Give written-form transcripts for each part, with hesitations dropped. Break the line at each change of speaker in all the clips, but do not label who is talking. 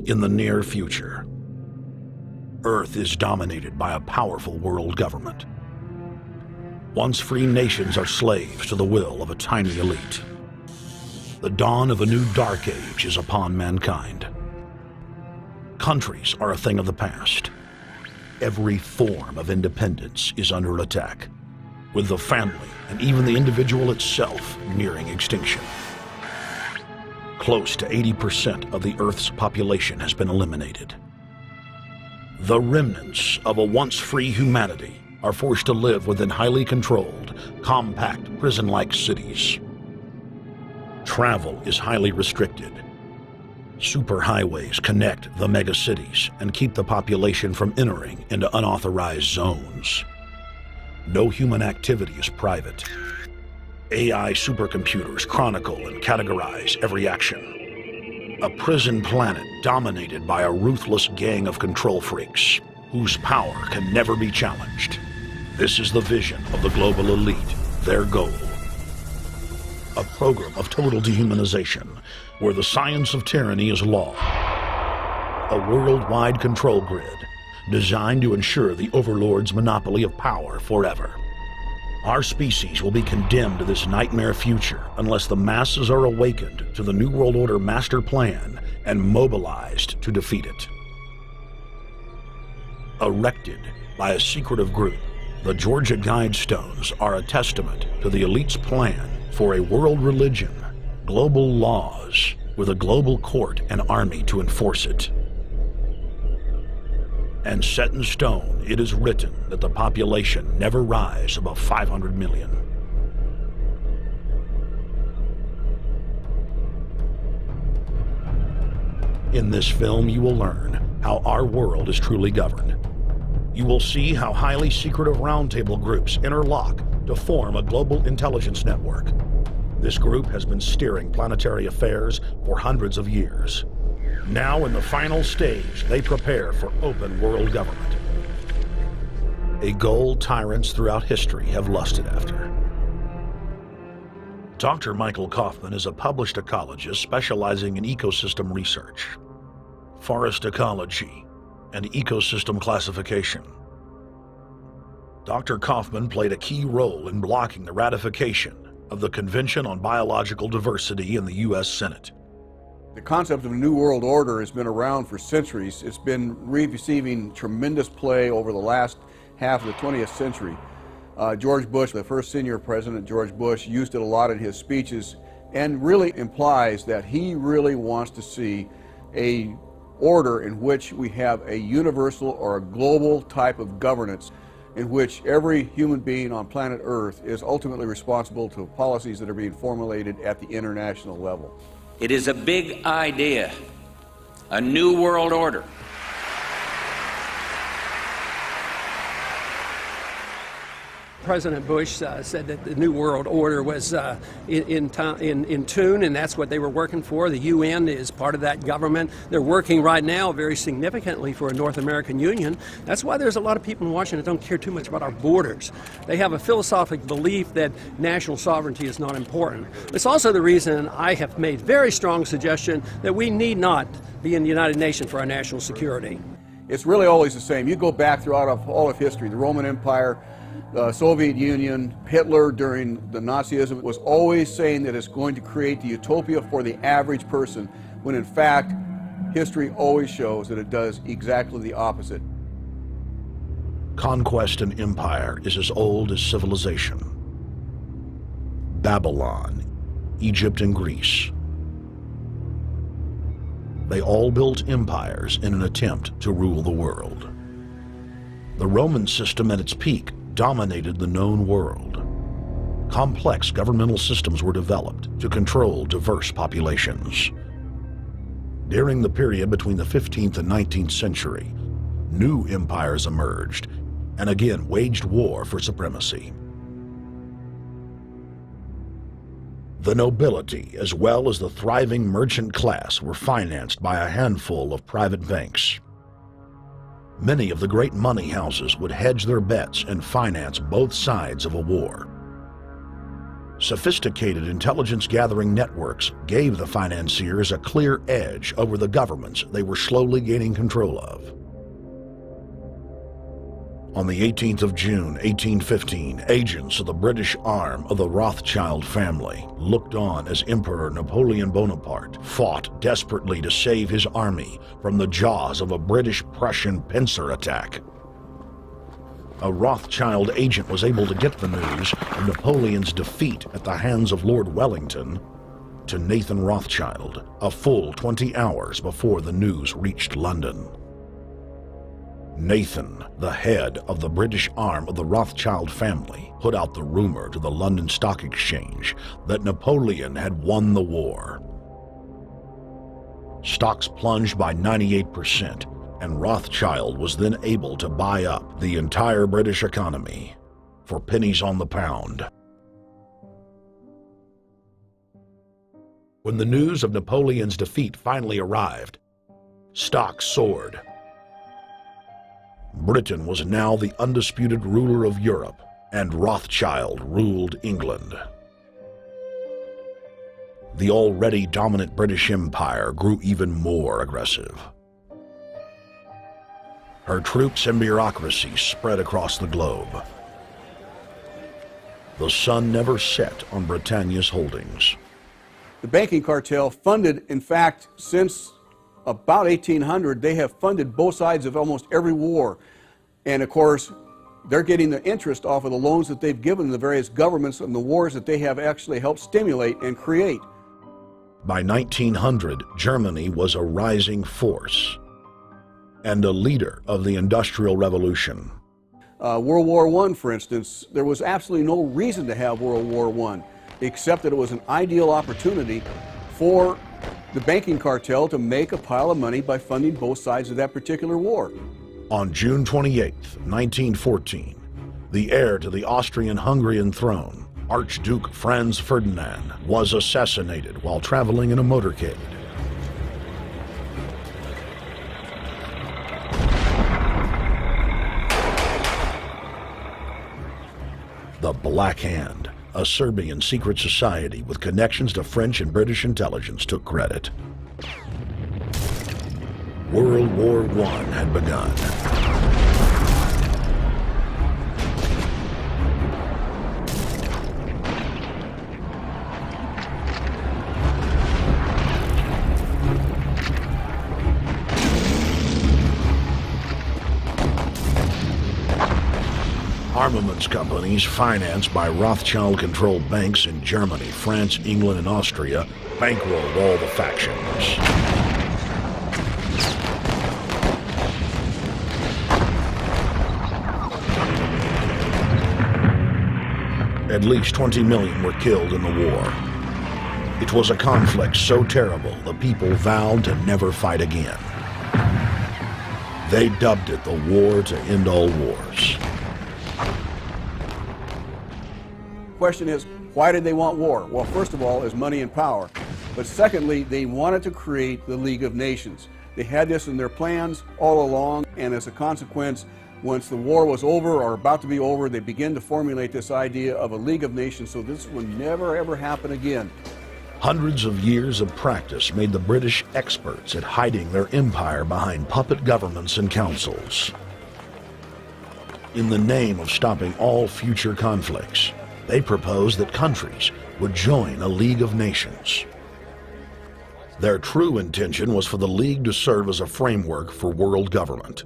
In the near future, Earth is dominated by a powerful world government. Once free nations are slaves to the will of a tiny elite. The dawn of a new dark age is upon mankind. Countries are a thing of the past. Every form of independence is under attack, with the family and even the individual itself nearing extinction. Close to 80% of the Earth's population has been eliminated. The remnants of a once free humanity are forced to live within highly controlled, compact, prison-like cities. Travel is highly restricted. Superhighways connect the megacities and keep the population from entering into unauthorized zones. No human activity is private. AI supercomputers chronicle and categorize every action. A prison planet dominated by a ruthless gang of control freaks, whose power can never be challenged. This is the vision of the global elite, their goal. A program of total dehumanization, where the science of tyranny is law. A worldwide control grid, designed to ensure the overlord's monopoly of power forever. Our species will be condemned to this nightmare future unless the masses are awakened to the New World Order master plan and mobilized to defeat it. Erected by a secretive group, the Georgia Guidestones are a testament to the elite's plan for a world religion, global laws, with a global court and army to enforce it. And set in stone, it is written that the population never rise above 500 million. In this film, you will learn how our world is truly governed. You will see how highly secretive roundtable groups interlock to form a global intelligence network. This group has been steering planetary affairs for hundreds of years. Now, in the final stage, they prepare for open world government. A goal tyrants throughout history have lusted after. Dr. Michael Kaufman is a published ecologist specializing in ecosystem research, forest ecology, and ecosystem classification. Dr. Kaufman played a key role in blocking the ratification of the Convention on Biological Diversity in the U.S. Senate.
The concept of a new world order has been around for centuries. It's been receiving tremendous play over the last half of the 20th century. George Bush, the first senior president, George Bush, used it a lot in his speeches and really implies that he really wants to see a order in which we have a universal or a global type of governance in which every human being on planet Earth is ultimately responsible to policies that are being formulated at the international level.
It is a big idea, a new world order.
President Bush said that the New World Order was in tune, and that's what they were working for. The UN is part of that government. They're working right now very significantly for a North American Union. That's why there's a lot of people in Washington that don't care too much about our borders. They have a philosophic belief that national sovereignty is not important. It's also the reason I have made very strong suggestion that we need not be in the United Nations for our national security.
It's really always the same. You go back throughout all of history, the Roman Empire, the Soviet Union, Hitler during the Nazism was always saying that it's going to create the utopia for the average person, when in fact, history always shows that it does exactly the opposite.
Conquest and empire is as old as civilization. Babylon, Egypt, and Greece. They all built empires in an attempt to rule the world. The Roman system at its peak dominated the known world. Complex governmental systems were developed to control diverse populations. During the period between the 15th and 19th century, new empires emerged and again waged war for supremacy. The nobility, as well as the thriving merchant class, were financed by a handful of private banks. Many of the great money houses would hedge their bets and finance both sides of a war. Sophisticated intelligence-gathering networks gave the financiers a clear edge over the governments they were slowly gaining control of. On the 18th of June, 1815, agents of the British arm of the Rothschild family looked on as Emperor Napoleon Bonaparte fought desperately to save his army from the jaws of a British-Prussian pincer attack. A Rothschild agent was able to get the news of Napoleon's defeat at the hands of Lord Wellington to Nathan Rothschild a full 20 hours before the news reached London. Nathan, the head of the British arm of the Rothschild family, put out the rumor to the London Stock Exchange that Napoleon had won the war. Stocks plunged by 98%, and Rothschild was then able to buy up the entire British economy for pennies on the pound. When the news of Napoleon's defeat finally arrived, stocks soared. Britain was now the undisputed ruler of Europe, and Rothschild ruled England. The already dominant British Empire grew even more aggressive. Her troops and bureaucracy spread across the globe. The sun never set on Britannia's holdings.
The banking cartel funded, in fact, since about 1800, they have funded both sides of almost every war. And of course, they're getting the interest off of the loans that they've given the various governments and the wars that they have actually helped stimulate and create.
By 1900, Germany was a rising force and a leader of the Industrial Revolution.
World War I, for instance, there was absolutely no reason to have World War I, except that it was an ideal opportunity for the banking cartel to make a pile of money by funding both sides of that particular war.
On June 28, 1914, the heir to the Austrian-Hungarian throne, Archduke Franz Ferdinand, was assassinated while traveling in a motorcade. The Black Hand, a Serbian secret society with connections to French and British intelligence, took credit. World War I had begun. Armaments companies financed by Rothschild-controlled banks in Germany, France, England, and Austria bankrolled all the factions. At least 20 million were killed in the war. It was a conflict so terrible the people vowed to never fight again. They dubbed it the War to End All Wars.
Question is, why did they want war? Well, first of all, is money and power. But secondly, they wanted to create the League of Nations. They had this in their plans all along, and as a consequence, once the war was over or about to be over, they began to formulate this idea of a League of Nations, so this would never ever happen again.
Hundreds of years of practice made the British experts at hiding their empire behind puppet governments and councils. In the name of stopping all future conflicts, they proposed that countries would join a League of Nations. Their true intention was for the League to serve as a framework for world government.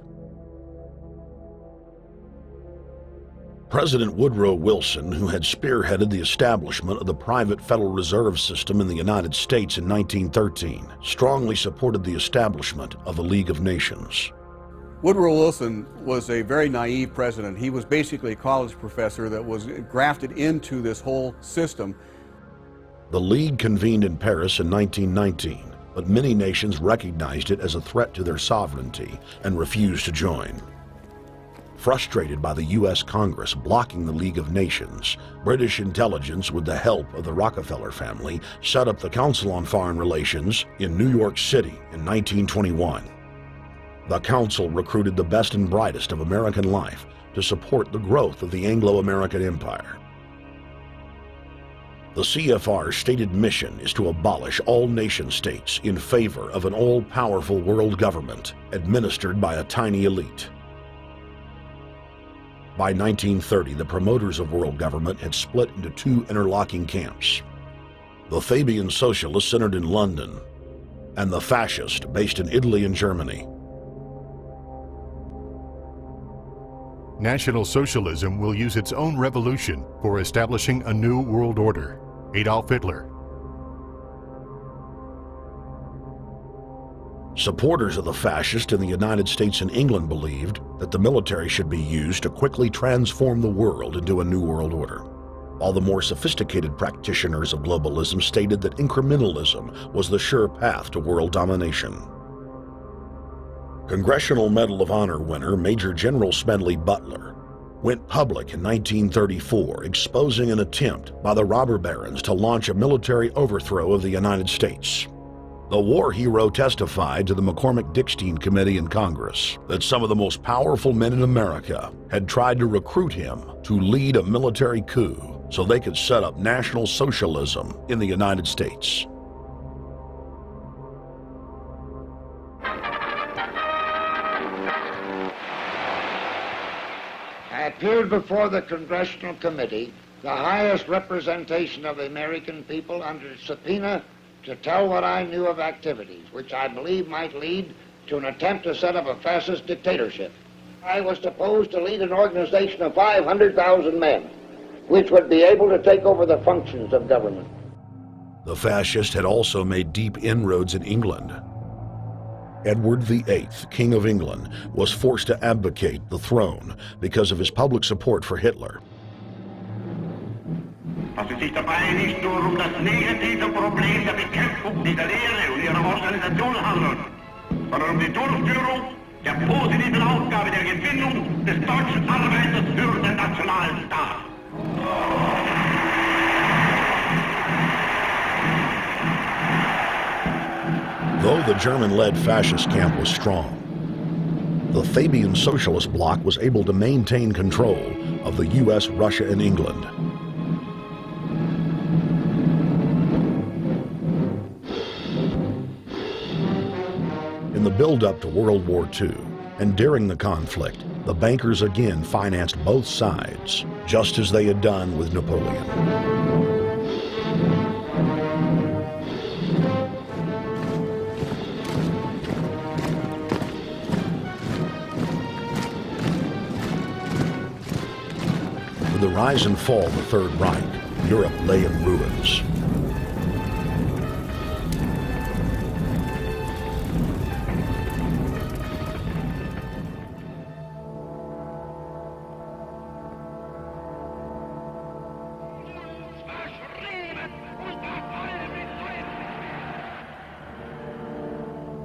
President Woodrow Wilson, who had spearheaded the establishment of the private Federal Reserve System in the United States in 1913, strongly supported the establishment of the League of Nations.
Woodrow Wilson was a very naive president. He was basically a college professor that was grafted into this whole system.
The League convened in Paris in 1919, but many nations recognized it as a threat to their sovereignty and refused to join. Frustrated by the U.S. Congress blocking the League of Nations, British intelligence, with the help of the Rockefeller family, set up the Council on Foreign Relations in New York City in 1921. The council recruited the best and brightest of American life to support the growth of the Anglo-American Empire. The CFR's stated mission is to abolish all nation-states in favor of an all-powerful world government administered by a tiny elite. By 1930, the promoters of world government had split into two interlocking camps: the Fabian socialists centered in London, and the fascist based in Italy and Germany.
National Socialism will use its own revolution for establishing a new world order. Adolf Hitler.
Supporters of the fascists in the United States and England believed that the military should be used to quickly transform the world into a new world order, while the more sophisticated practitioners of globalism stated that incrementalism was the sure path to world domination. Congressional Medal of Honor winner Major General Smedley Butler went public in 1934, exposing an attempt by the robber barons to launch a military overthrow of the United States. The war hero testified to the McCormick-Dickstein Committee in Congress that some of the most powerful men in America had tried to recruit him to lead a military coup so they could set up National Socialism in the United States.
I appeared before the Congressional Committee, the highest representation of the American people, under subpoena to tell what I knew of activities which I believe might lead to an attempt to set up a fascist dictatorship. I was supposed to lead an organization of 500,000 men, which would be able to take over the functions of government.
The fascists had also made deep inroads in England. Edward VIII, King of England, was forced to abdicate the throne because of his public support for Hitler.
Was es sich dabei nicht nur das negative Problem der Bekämpfung dieser Lehre und ihrer Organisation handelt, sondern die Durchführung der positiven Aufgabe der Gewinnung des deutschen Arbeiters für den nationalen Staat.
Though the German-led fascist camp was strong, the Fabian Socialist bloc was able to maintain control of the US, Russia, and England. In the build-up to World War II, and during the conflict, the bankers again financed both sides, just as they had done with Napoleon. With the rise and fall of the Third Reich, Europe lay in ruins.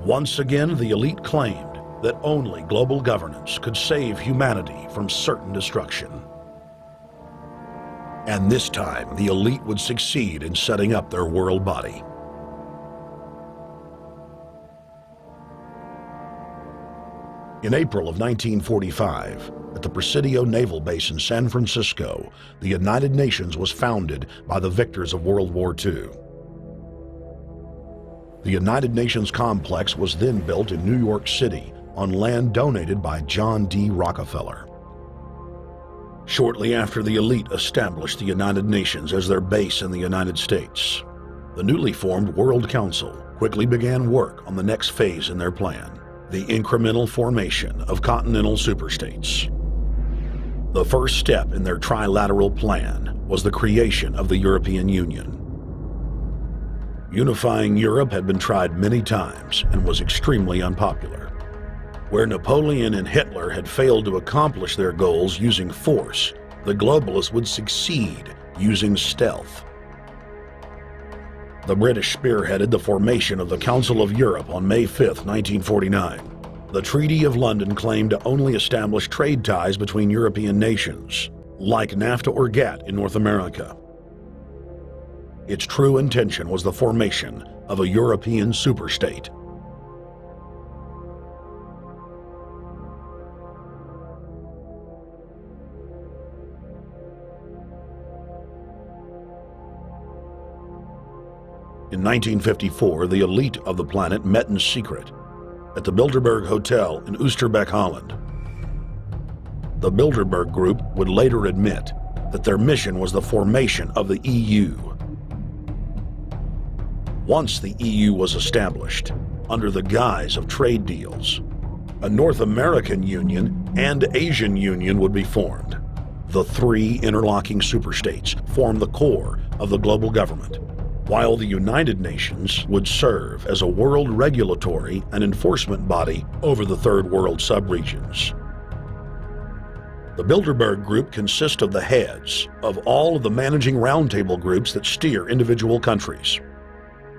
Once again, the elite claimed that only global governance could save humanity from certain destruction. And this time, the elite would succeed in setting up their world body. In April of 1945, at the Presidio Naval Base in San Francisco, the United Nations was founded by the victors of World War II. The United Nations complex was then built in New York City on land donated by John D. Rockefeller. Shortly after the elite established the United Nations as their base in the United States, the newly formed World Council quickly began work on the next phase in their plan, the incremental formation of continental superstates. The first step in their trilateral plan was the creation of the European Union. Unifying Europe had been tried many times and was extremely unpopular. Where Napoleon and Hitler had failed to accomplish their goals using force, the globalists would succeed using stealth. The British spearheaded the formation of the Council of Europe on May 5, 1949. The Treaty of London claimed to only establish trade ties between European nations, like NAFTA or GATT in North America. Its true intention was the formation of a European superstate. In 1954, the elite of the planet met in secret at the Bilderberg Hotel in Oosterbeek, Holland. The Bilderberg Group would later admit that their mission was the formation of the EU. Once the EU was established, under the guise of trade deals, a North American Union and Asian Union would be formed. The three interlocking superstates formed the core of the global government, while the United Nations would serve as a world regulatory and enforcement body over the Third World subregions. The Bilderberg Group consists of the heads of all of the managing roundtable groups that steer individual countries.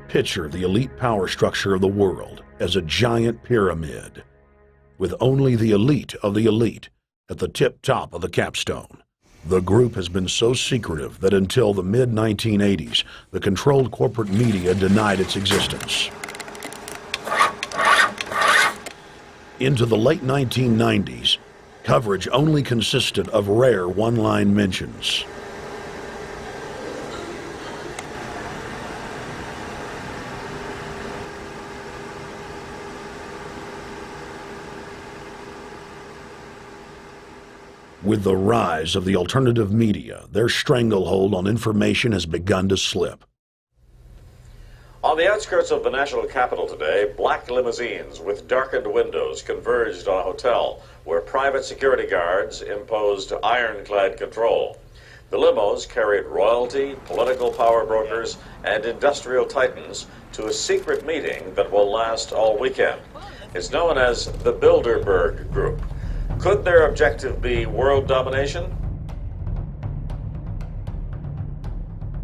Picture the elite power structure of the world as a giant pyramid, with only the elite of the elite at the tip top of the capstone. The group has been so secretive that until the mid-1980s, the controlled corporate media denied its existence. Into the late 1990s, coverage only consisted of rare one-line mentions. With the rise of the alternative media, their stranglehold on information has begun to slip.
On the outskirts of the national capital today, black limousines with darkened windows converged on a hotel where private security guards imposed ironclad control. The limos carried royalty, political power brokers, and industrial titans to a secret meeting that will last all weekend. It's known as the Bilderberg Group. Could their objective be world domination?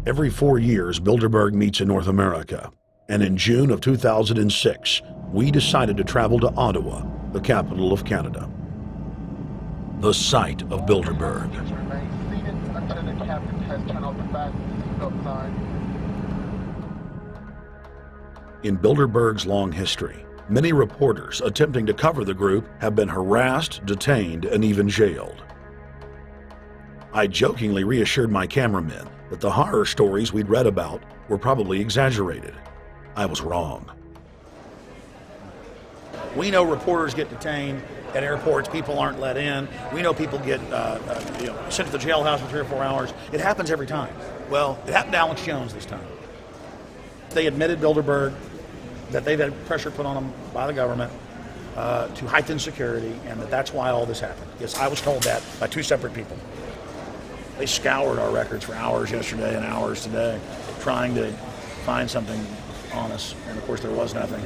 Every 4 years, Bilderberg meets in North America, and in June of 2006, we decided to travel to Ottawa, the capital of Canada. The site of Bilderberg. In Bilderberg's long history, many reporters attempting to cover the group have been harassed, detained, and even jailed. I jokingly reassured my cameramen that the horror stories we'd read about were probably exaggerated. I was wrong.
We know reporters get detained at airports, people aren't let in. We know people get sent to the jailhouse for 3 or 4 hours. It happens every time. Well, it happened to Alex Jones this time. They admitted Bilderberg that they've had pressure put on them by the government to heighten security, and that's why all this happened. Yes, I was told that by 2 separate people. They scoured our records for hours yesterday and hours today, trying to find something on us, and of course there was nothing.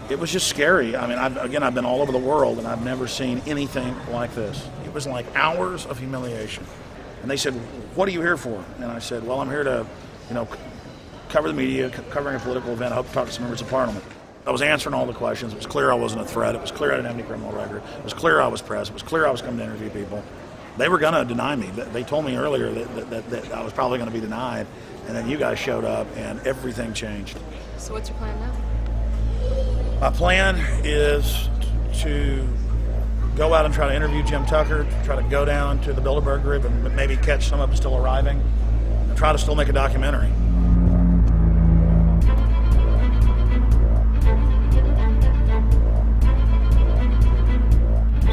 It was just scary. I mean, I've been all over the world, and I've never seen anything like this. It was like hours of humiliation. And they said, "What are you here for?" And I said, "Well, I'm here to, cover the media, covering a political event. I hope to talk to some members of Parliament." I was answering all the questions. It was clear I wasn't a threat. It was clear I didn't have any criminal record. It was clear I was press. It was clear I was coming to interview people. They were going to deny me. They told me earlier that I was probably going to be denied, and then you guys showed up, and everything changed.
So what's your plan now?
My plan is to go out and try to interview Jim Tucker, try to go down to the Bilderberg Group and maybe catch some of them still arriving, and try to still make a documentary.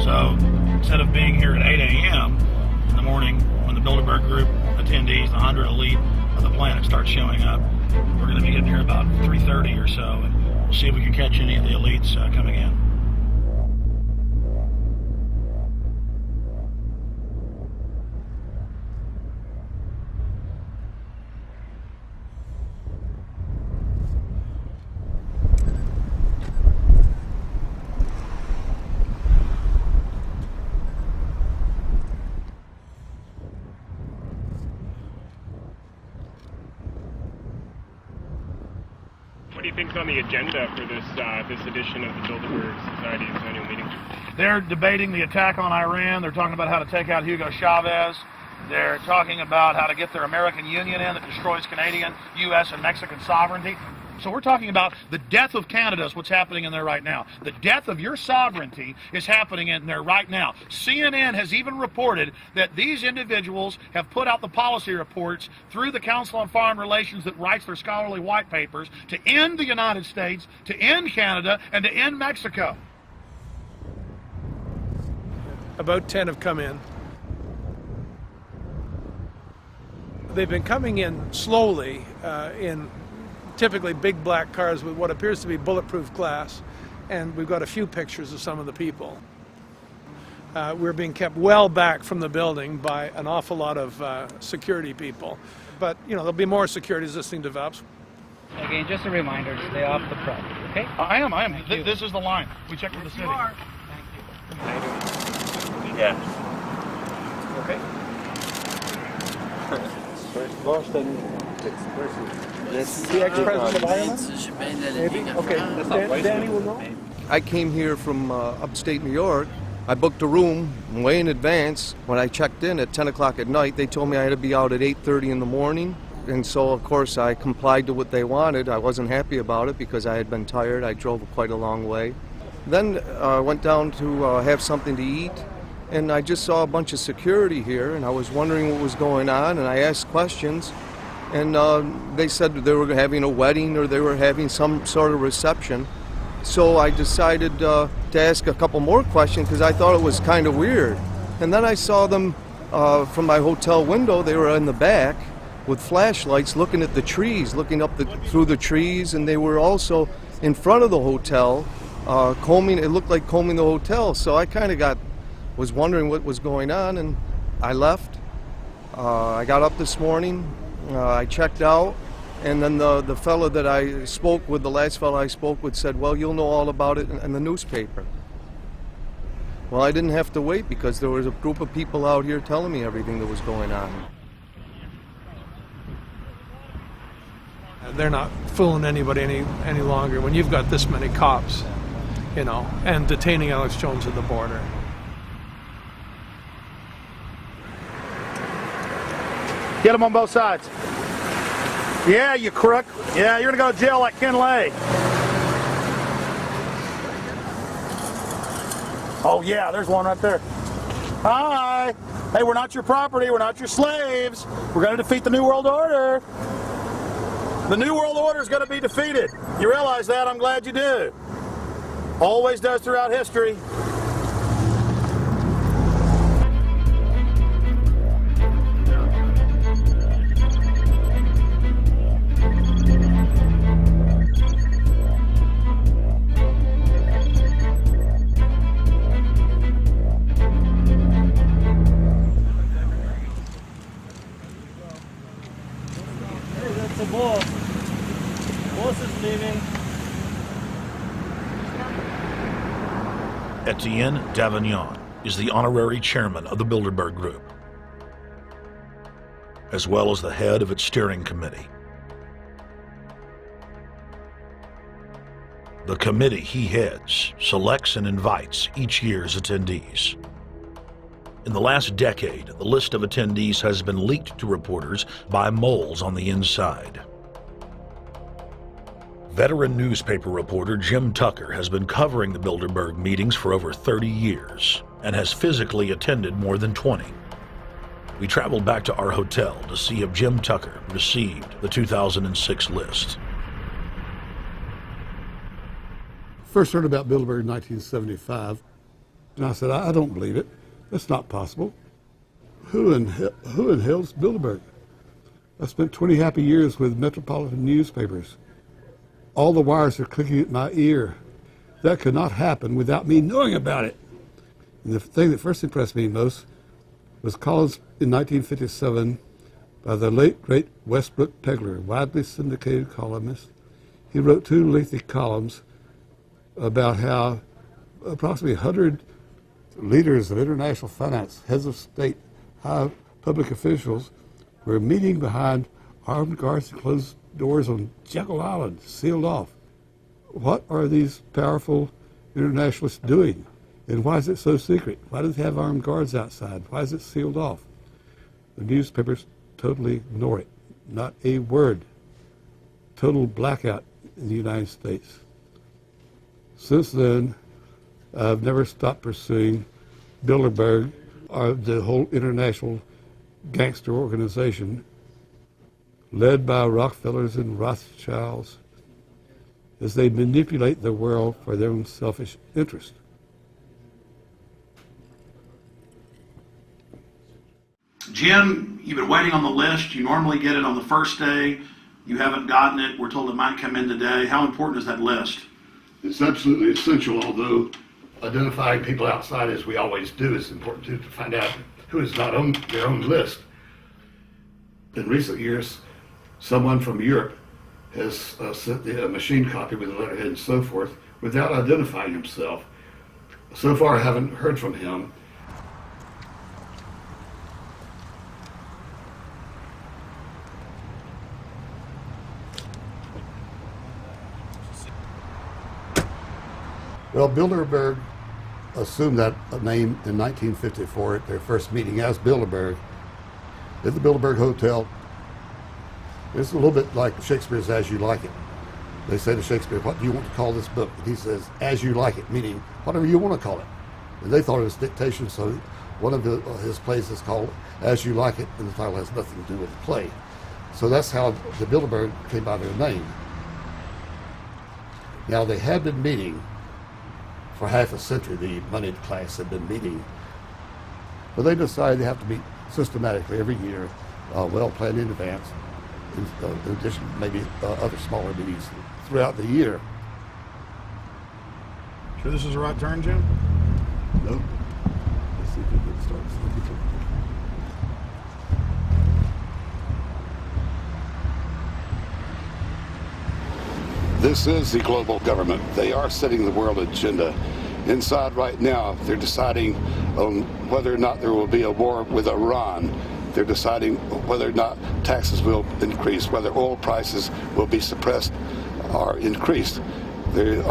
So instead of being here at 8 a.m. in the morning when the Bilderberg Group attendees, the 100 elite of the planet, start showing up, we're going to be getting here about 3:30 or so, and we'll see if we can catch any of the elites coming in.
What do you think's on the agenda for this edition of the Bilderberg Society's annual meeting?
They're debating the attack on Iran. They're talking about how to take out Hugo Chavez. They're talking about how to get their American Union in that destroys Canadian, U.S., and Mexican sovereignty. So we're talking about the death of Canada is what's happening in there right now. The death of your sovereignty is happening in there right now. CNN has even reported that these individuals have put out the policy reports through the Council on Foreign Relations that writes their scholarly white papers to end the United States, to end Canada, and to end Mexico.
About 10 have come in. They've been coming in slowly in typically big black cars with what appears to be bulletproof glass, and we've got a few pictures of some of the people. We're being kept well back from the building by an awful lot of security people. But, you know, there'll be more security as this thing develops.
Again, just a reminder to stay off the property, okay?
I am. This is the line. We checked with the city.
Thank you.
Yeah.
Okay.
Boston. The ex-president of Ireland? Maybe? Okay, Danny will know.
I came here from upstate New York. I booked a room way in advance. When I checked in at 10 o'clock at night, they told me I had to be out at 8:30 in the morning. And so, of course, I complied to what they wanted. I wasn't happy about it because I had been tired. I drove quite a long way. Then I went down to have something to eat, and I just saw a bunch of security here, and I was wondering what was going on, and I asked questions. And they said they were having a wedding or they were having some sort of reception. So I decided to ask a couple more questions because I thought it was kind of weird. And then I saw them from my hotel window. They were in the back with flashlights looking at the trees, looking up through the trees, and they were also in front of the hotel combing. It looked like combing the hotel. So I kind of was wondering what was going on, and I left. I got up this morning. I checked out, and then the fellow that I spoke with, the last fellow I spoke with, said, well, you'll know all about it in the newspaper. Well, I didn't have to wait because there was a group of people out here telling me everything that was going on.
They're not fooling anybody any longer when you've got this many cops, you know, and detaining Alex Jones at the border.
Get them on both sides. Yeah, you crook. Yeah, you're going to go to jail like Ken Lay. Oh, yeah, there's one right there. Hi. Hey, we're not your property. We're not your slaves. We're going to defeat the New World Order. The New World Order is going to be defeated. You realize that? I'm glad you do. Always does throughout history.
Etienne Davignon is the honorary chairman of the Bilderberg Group, as well as the head of its steering committee. The committee he heads selects and invites each year's attendees. In the last decade, the list of attendees has been leaked to reporters by moles on the inside. Veteran newspaper reporter Jim Tucker has been covering the Bilderberg meetings for over 30 years and has physically attended more than 20. We traveled back to our hotel to see if Jim Tucker received the 2006 list.
First heard about Bilderberg in 1975, and I said, I don't believe it. That's not possible. Who in hell's Bilderberg? I spent 20 happy years with metropolitan newspapers. All the wires are clicking at my ear. That could not happen without me knowing about it. And the thing that first impressed me most was columns in 1957 by the late, great Westbrook Pegler, widely syndicated columnist. He wrote 2 lengthy columns about how approximately 100 leaders of international finance, heads of state, high public officials were meeting behind armed guards and closed doors on Jekyll Island, sealed off. What are these powerful internationalists doing? And why is it so secret? Why do they have armed guards outside? Why is it sealed off? The newspapers totally ignore it. Not a word. Total blackout in the United States. Since then, I've never stopped pursuing Bilderberg, or the whole international gangster organization led by Rockefellers and Rothschilds, as they manipulate the world for their own selfish interest.
Jim, you've been waiting on the list. You normally get it on the first day. You haven't gotten it. We're told it might come in today. How important is that list?
It's absolutely essential, although identifying people outside, as we always do, is important too, to find out who is not on their own list. In recent years, someone from Europe has sent a machine copy with a letterhead and so forth without identifying himself. So far, I haven't heard from him. Well, Bilderberg assumed that name in 1954 at their first meeting as Bilderberg at the Bilderberg Hotel. It's a little bit like Shakespeare's As You Like It. They say to Shakespeare, what do you want to call this book? And he says, As You Like It, meaning whatever you want to call it. And they thought it was dictation, so one of his plays is called As You Like It, and the title has nothing to do with the play. So that's how the Bilderberg came by their name. Now, they had been meeting for half a century. The moneyed class had been meeting, but they decided they have to meet systematically every year, well planned in advance, in addition to maybe other smaller meetings throughout the year.
Sure this is the right turn, Jim?
No. Let's see if we can start.
This is the global government. They are setting the world agenda. Inside right now, they're deciding on whether or not there will be a war with Iran. They're deciding whether or not taxes will increase, whether oil prices will be suppressed or increased. There's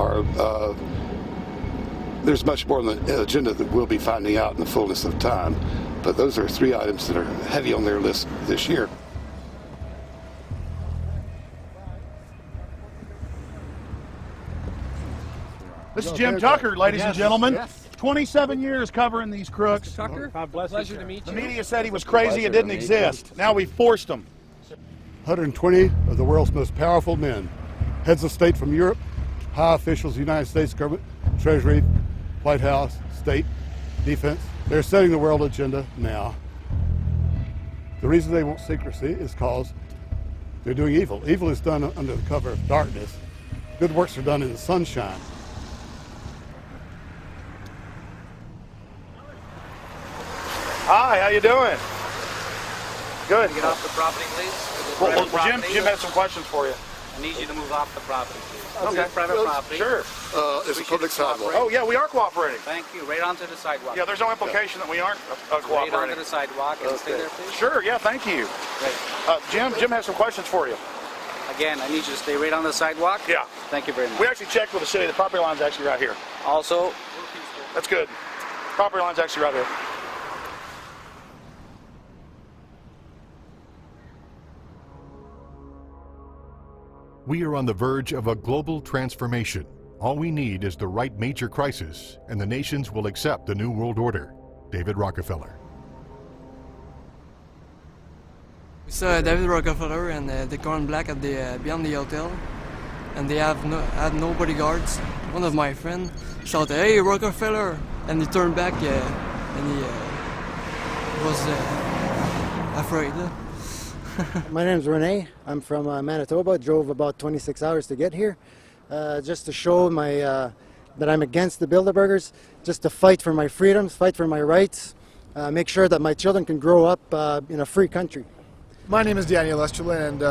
much more on the agenda that we'll be finding out in the fullness of time. But those are three items that are heavy on their list this year.
This is Jim Tucker, ladies and gentlemen. Yes. 27 years covering these crooks.
Mr. Tucker, God bless pleasure to meet you.
The media said he was crazy, it didn't exist. Now we forced him.
120 of the world's most powerful men, heads of state from Europe, high officials of the United States government, Treasury, White House, State, Defense. They're setting the world agenda now. The reason they want secrecy is because they're doing evil. Evil is done under the cover of darkness. Good works are done in the sunshine.
Hi, how you doing? Good.
Get off the property, please.
Well, Jim has some questions for you.
I need you to move off the property, please.
Okay.
Private property.
Sure.
It's a public sidewalk.
Oh, yeah, we are cooperating.
Thank you. Right onto the sidewalk.
Yeah, there's no implication that we aren't cooperating.
Right onto the sidewalk and stay there, please.
Sure, yeah, thank you.
Great.
Jim has some questions for you.
Again, I need you to stay right on the sidewalk.
Yeah.
Thank you very much.
We actually checked with the city. The property line's actually right here.
Also,
that's good. Property line's actually right here.
We are on the verge of a global transformation. All we need is the right major crisis, and the nations will accept the New World Order. David Rockefeller.
We saw David Rockefeller and the Corn Black at the beyond the hotel, and they had no bodyguards. One of my friends shouted, "Hey, Rockefeller!" and he turned back and he was afraid.
My name's Rene. I'm from Manitoba. Drove about 26 hours to get here, just to show that I'm against the Bilderbergers, just to fight for my freedoms, fight for my rights, make sure that my children can grow up in a free country.
My name is Daniel Estrela, and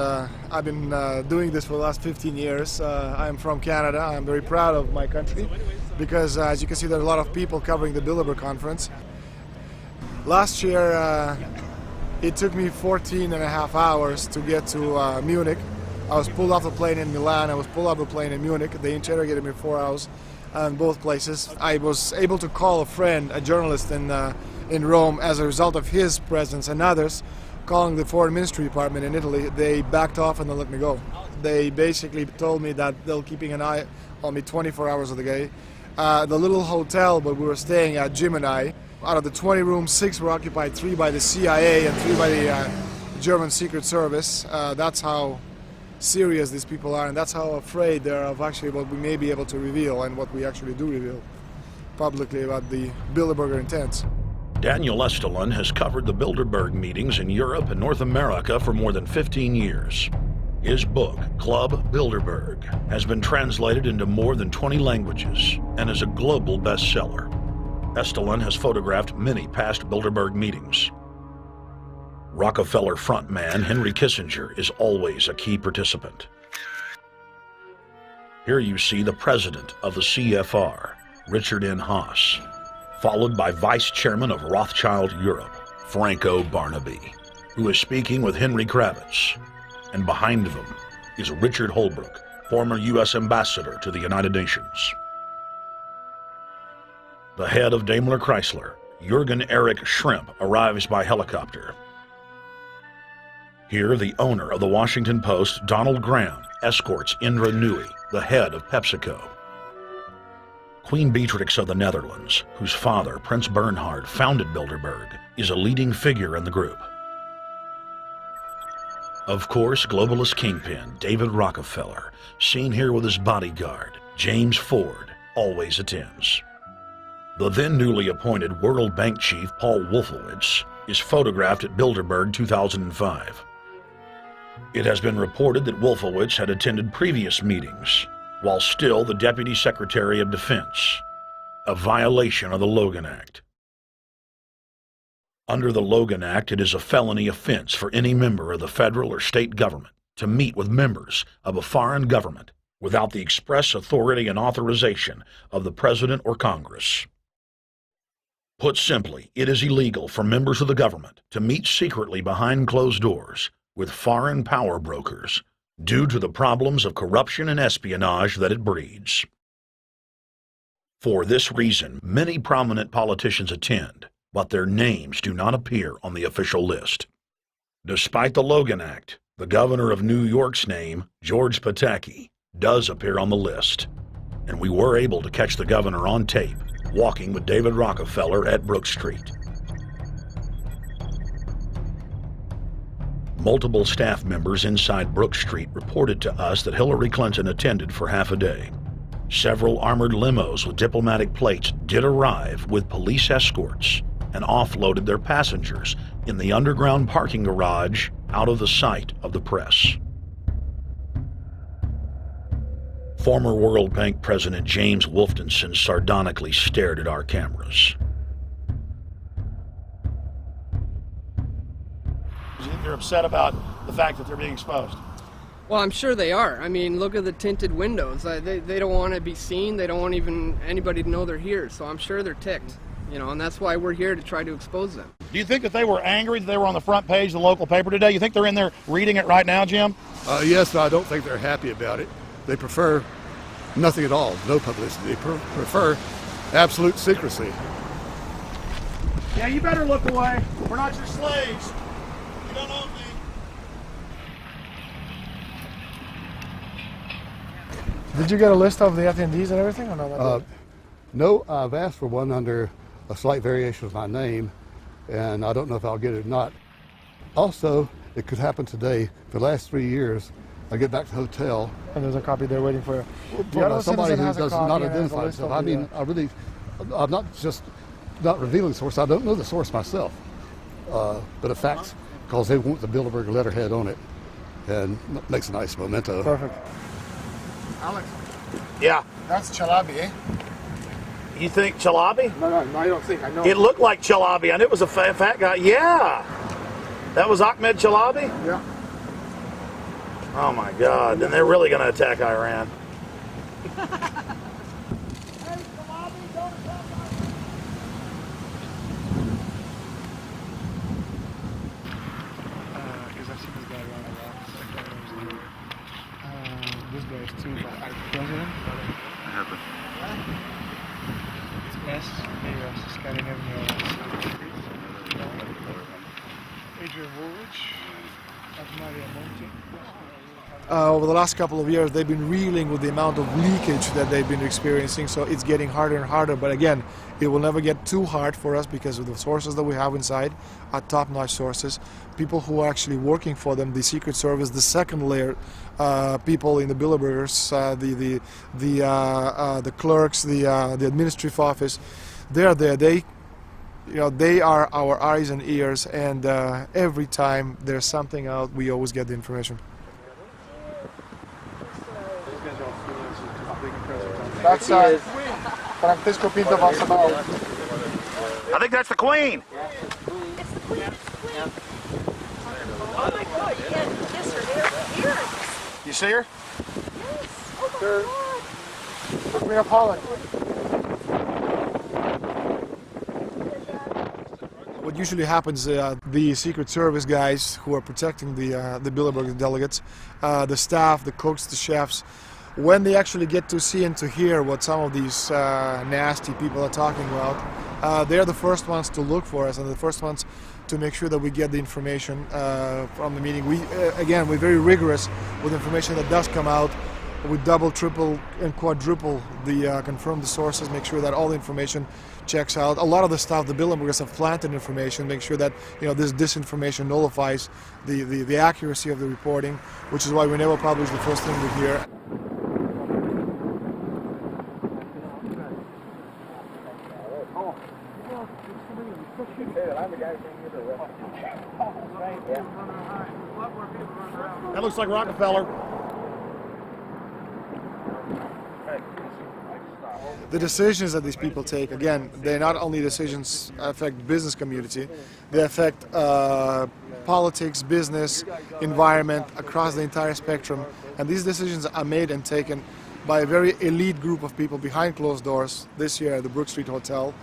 I've been doing this for the last 15 years. I'm from Canada. I'm very proud of my country because, as you can see, there are a lot of people covering the Bilderberg conference. Last year, it took me 14 and a half hours to get to Munich. I was pulled off the plane in Milan. I was pulled off the plane in Munich. They interrogated me 4 hours in both places. I was able to call a friend, a journalist in Rome, as a result of his presence and others. Calling the Foreign Ministry Department in Italy, they backed off and they let me go. They basically told me that they're keeping an eye on me 24 hours of the day. The little hotel where we were staying at, Gemini, out of the 20 rooms, 6 were occupied, 3 by the CIA and 3 by the German Secret Service. That's how serious these people are, and that's how afraid they are of actually what we may be able to reveal and what we actually do reveal publicly about the Bilderberger intents.
Daniel Estulin has covered the Bilderberg meetings in Europe and North America for more than 15 years. His book, Club Bilderberg, has been translated into more than 20 languages and is a global bestseller. Estulin has photographed many past Bilderberg meetings. Rockefeller frontman Henry Kissinger is always a key participant. Here you see the president of the CFR, Richard N. Haas, followed by Vice Chairman of Rothschild Europe, Franco Barnaby, who is speaking with Henry Kravitz. And behind them is Richard Holbrooke, former U.S. Ambassador to the United Nations. The head of Daimler Chrysler, Jürgen Erich Schrimp, arrives by helicopter. Here, the owner of the Washington Post, Donald Graham, escorts Indra Nooyi, the head of PepsiCo. Queen Beatrix of the Netherlands, whose father, Prince Bernhard, founded Bilderberg, is a leading figure in the group. Of course, globalist kingpin David Rockefeller, seen here with his bodyguard, James Ford, always attends. The then newly appointed World Bank chief Paul Wolfowitz is photographed at Bilderberg 2005. It has been reported that Wolfowitz had attended previous meetings, while still the Deputy Secretary of Defense, a violation of the Logan Act. Under the Logan Act, it is a felony offense for any member of the federal or state government to meet with members of a foreign government without the express authority and authorization of the President or Congress. Put simply, it is illegal for members of the government to meet secretly behind closed doors with foreign power brokers due to the problems of corruption and espionage that it breeds. For this reason, many prominent politicians attend, but their names do not appear on the official list. Despite the Logan Act, the governor of New York's name, George Pataki, does appear on the list, and we were able to catch the governor on tape walking with David Rockefeller at Brook Street. Multiple staff members inside Brook Street reported to us that Hillary Clinton attended for half a day. Several armored limos with diplomatic plates did arrive with police escorts and offloaded their passengers in the underground parking garage out of the sight of the press. Former World Bank President James Wolfensohn sardonically stared at our cameras.
Do you think they're upset about the fact that they're being exposed?
Well, I'm sure they are. I mean, look at the tinted windows. They don't want to be seen. They don't want even anybody to know they're here. So I'm sure they're ticked, you know, and that's why we're here to try to expose them.
Do you think that they were angry that they were on the front page of the local paper today? You think they're in there reading it right now, Jim?
Yes, but I don't think they're happy about it. They prefer nothing at all, no publicity. They prefer absolute secrecy.
Yeah, you better look away. We're not your slaves. You don't own me.
Did you get a list of the attendees and everything, or no?
No, I've asked for one under a slight variation of my name, and I don't know if I'll get it or not. Also, it could happen today. For the last 3 years, I get back to the hotel.
And there's a copy there waiting for you.
For somebody who does not identify himself. I mean, I'm not just not revealing the source. I don't know the source myself. But a fact, because they want the Bilderberg letterhead on it, and makes a nice memento.
Perfect. Alex.
Yeah.
That's Chalabi, eh?
You think Chalabi?
No, I don't think. I know.
It looked like Chalabi. I knew it was a fat guy. Yeah. That was Ahmed Chalabi?
Yeah.
Oh my God. Then they're really going to attack Iran.
This guy is too, but our president.
I have it.
It's S, Scandinavian. Adrian Woolwich, Maria Monti. over the last couple of years, they've been reeling with the amount of leakage that they've been experiencing, so it's getting harder and harder. But again, it will never get too hard for us because of the sources that we have inside are top-notch sources. People who are actually working for them, the Secret Service, the second layer, people in the Bilderbergers, the clerks, the administrative office, they're there. They are our eyes and ears, and every time there's something out, we always get the information. That's Francisco Pinto Balsamao.
I think that's the Queen.
It's the Queen. Yeah. Oh my God! Yes, her earrings.
You see her?
Yes. Oh my God.
The Queen of Holland. What usually happens, the Secret Service guys who are protecting the Bilderberg delegates, the staff, the cooks, the chefs, when they actually get to see and to hear what some of these nasty people are talking about, they're the first ones to look for us and the first ones to make sure that we get the information from the meeting. Again, we're very rigorous with information that does come out. We double, triple, and quadruple confirm the sources, make sure that all the information checks out. A lot of the stuff, the Bilderbergers have planted information, make sure that this disinformation nullifies the accuracy of the reporting, which is why we never publish the first thing we hear.
That looks like Rockefeller.
The decisions that these people take, again, they're not only decisions affect business community, they affect politics, business, environment, across the entire spectrum. And these decisions are made and taken by a very elite group of people behind closed doors this year at the Brook Street Hotel.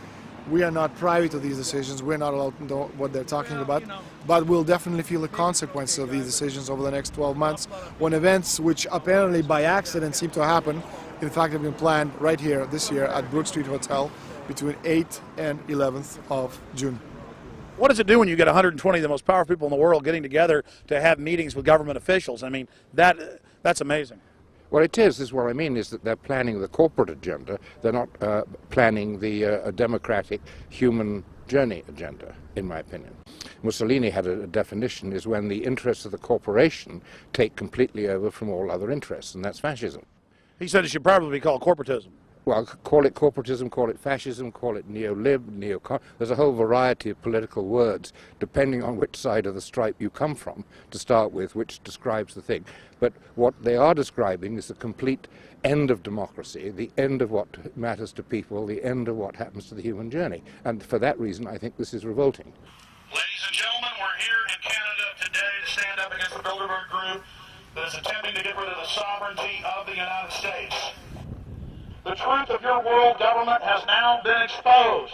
We are not privy to these decisions. We're not allowed to know what they're talking about, but we'll definitely feel the consequences of these decisions over the next 12 months when events which apparently by accident seem to happen, in fact have been planned right here this year at Brook Street Hotel between 8th and 11th of June.
What does it do when you get 120 of the most powerful people in the world getting together to have meetings with government officials? I mean, that's amazing.
Well, it is what I mean is that they're planning the corporate agenda. They're not planning the democratic human journey agenda, in my opinion. Mussolini had a definition, is when the interests of the corporation take completely over from all other interests, and that's fascism.
He said it should probably be called corporatism.
Well, call it corporatism, call it fascism, call it neo-lib, neo-con. There's a whole variety of political words, depending on which side of the stripe you come from, to start with, which describes the thing. But what they are describing is the complete end of democracy, the end of what matters to people, the end of what happens to the human journey. And for that reason, I think this is revolting.
Ladies and gentlemen, we're here in Canada today to stand up against the Bilderberg Group that is attempting to get rid of the sovereignty of the United States. The truth of your world government has now been exposed.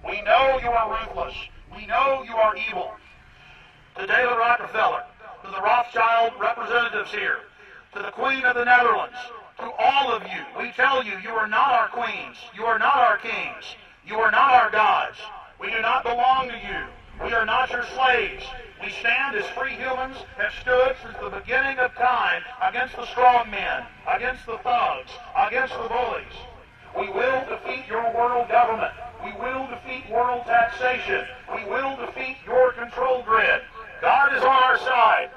We know you are ruthless. We know you are evil. To David Rockefeller, to the Rothschild representatives here, to the Queen of the Netherlands, to all of you, we tell you, you are not our queens. You are not our kings. You are not our gods. We do not belong to you. We are not your slaves. We stand as free humans, have stood since the beginning of time against the strong men, against the thugs, against the bullies. We will defeat your world government. We will defeat world taxation. We will defeat your control grid. God is on our side.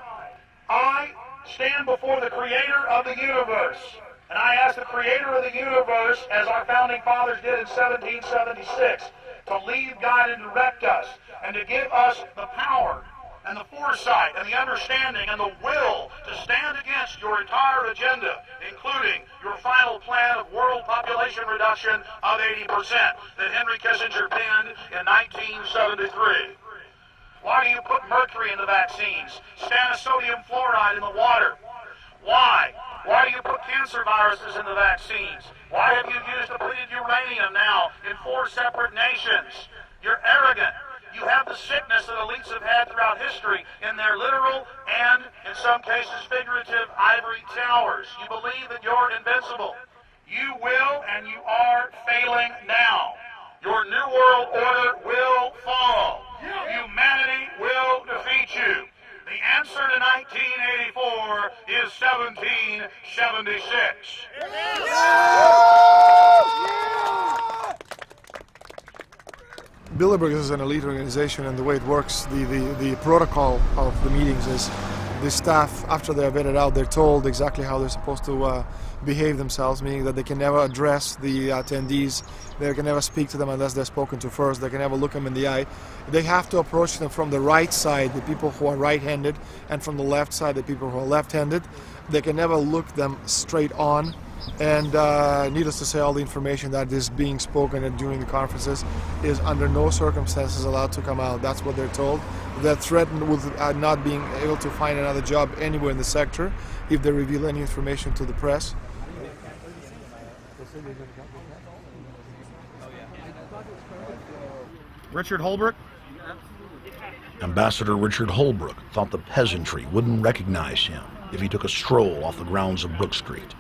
I stand before the creator of the universe, and I ask the creator of the universe, as our founding fathers did in 1776, to lead, guide, and direct us, and to give us the power and the foresight and the understanding and the will to stand against your entire agenda, including your final plan of world population reduction of 80% that Henry Kissinger penned in 1973. Why do you put mercury in the vaccines, sodium fluoride in the water? Why? Why do you put cancer viruses in the vaccines? Why have you used depleted uranium now in 4 separate nations? You're arrogant. You have the sickness that elites have had throughout history in their literal and, in some cases, figurative ivory towers. You believe that you're invincible. You will and you are failing now. Your New World Order will fall. Humanity will defeat you. The answer to 1984 hour is 1776.
Bilderberg is an elite organization, and the way it works, the protocol of the meetings is the staff, after they're vetted out, they're told exactly how they're supposed to behave themselves, meaning that they can never address the attendees, they can never speak to them unless they're spoken to first, they can never look them in the eye. They have to approach them from the right side, the people who are right-handed, and from the left side, the people who are left-handed. They can never look them straight on. And needless to say, all the information that is being spoken during the conferences is under no circumstances allowed to come out. That's what they're told. They're threatened with not being able to find another job anywhere in the sector if they reveal any information to the press.
Richard Holbrooke?
Ambassador Richard Holbrooke thought the peasantry wouldn't recognize him if he took a stroll off the grounds of Brook Street.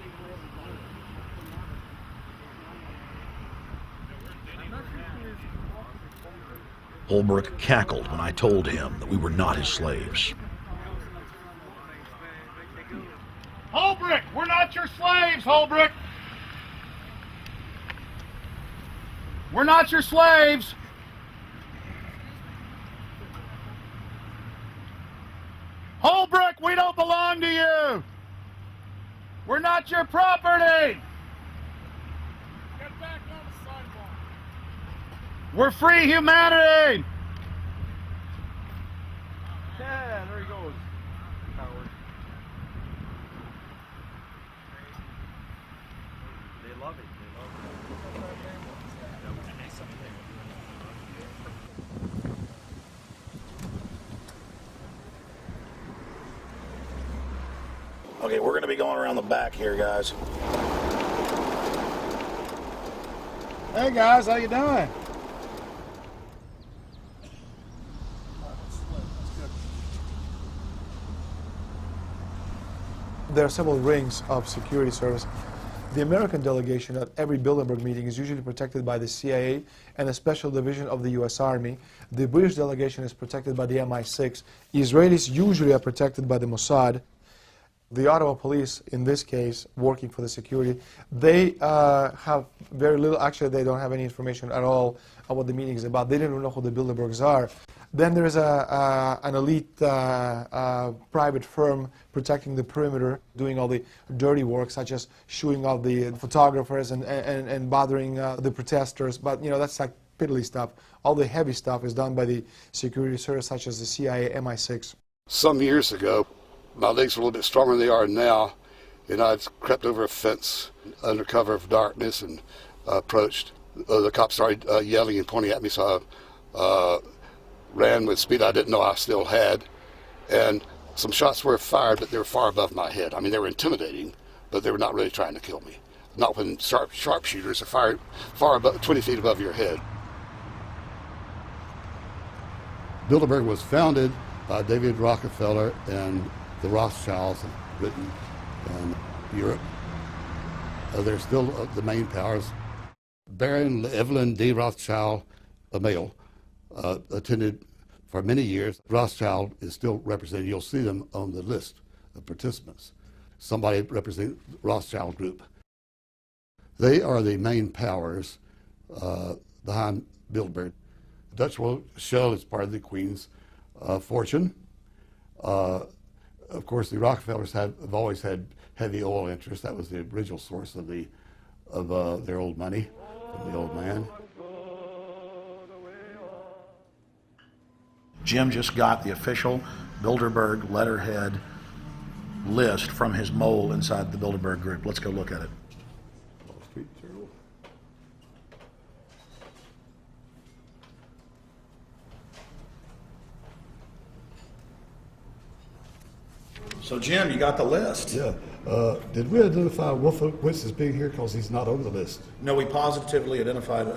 Holbrooke cackled when I told him that we were not his slaves.
Holbrooke, we're not your slaves, Holbrooke. We're not your slaves. Holbrooke, we don't belong to you. We're not your property. Get back on the sidewalk. We're free humanity. Yeah, there he goes. Howard. They love it.
Okay, we're going to be going around the back here, guys. Hey, guys, how you doing?
There are several rings of security service. The American delegation at every Bilderberg meeting is usually protected by the CIA and a special division of the U.S. Army. The British delegation is protected by the MI6. Israelis usually are protected by the Mossad. The Ottawa police, in this case, working for the security, they have very little, actually they don't have any information at all on what the meeting is about. They don't even know who the Bilderbergs are. Then there is an elite private firm protecting the perimeter, doing all the dirty work, such as shooing off the photographers and bothering the protesters. But, you know, that's like piddly stuff. All the heavy stuff is done by the security service, such as the CIA, MI6.
Some years ago, my legs were a little bit stronger than they are now, and I crept over a fence under cover of darkness and approached. The cops started yelling and pointing at me, so I ran with speed I didn't know I still had, and some shots were fired, but they were far above my head. I mean, they were intimidating, but they were not really trying to kill me. Not when sharpshooters are fired far above, 20 feet above your head.
Bilderberg was founded by David Rockefeller and the Rothschilds in Britain and Europe. They're still the main powers. Baron Evelyn D. Rothschild, a male, attended for many years. Rothschild is still represented. You'll see them on the list of participants. Somebody representing the Rothschild group. They are the main powers behind Bilderberg. Dutch Shell is part of the Queen's fortune. Of course, the Rockefellers have always had heavy oil interests. That was the original source of their old money from the old man.
Jim just got the official Bilderberg letterhead list from his mole inside the Bilderberg group. Let's go look at it.
So, Jim, you got the list.
Yeah. Did we identify Wolfowitz as being here because he's not on the list?
No, we positively identified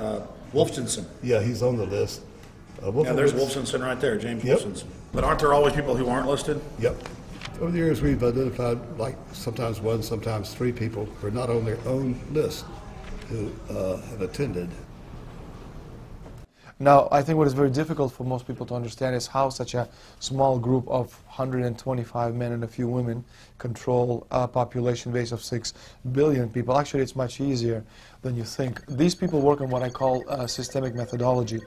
Wolfenson.
Yeah, he's on the list.
Yeah, there's Wolfenson right there, James Wolfenson. But aren't there always people who aren't listed?
Yep. Over the years, we've identified like sometimes one, sometimes three people who are not on their own list who have attended.
Now, I think what is very difficult for most people to understand is how such a small group of 125 men and a few women control a population base of 6 billion people. Actually, it's much easier than you think. These people work on what I call systemic methodology,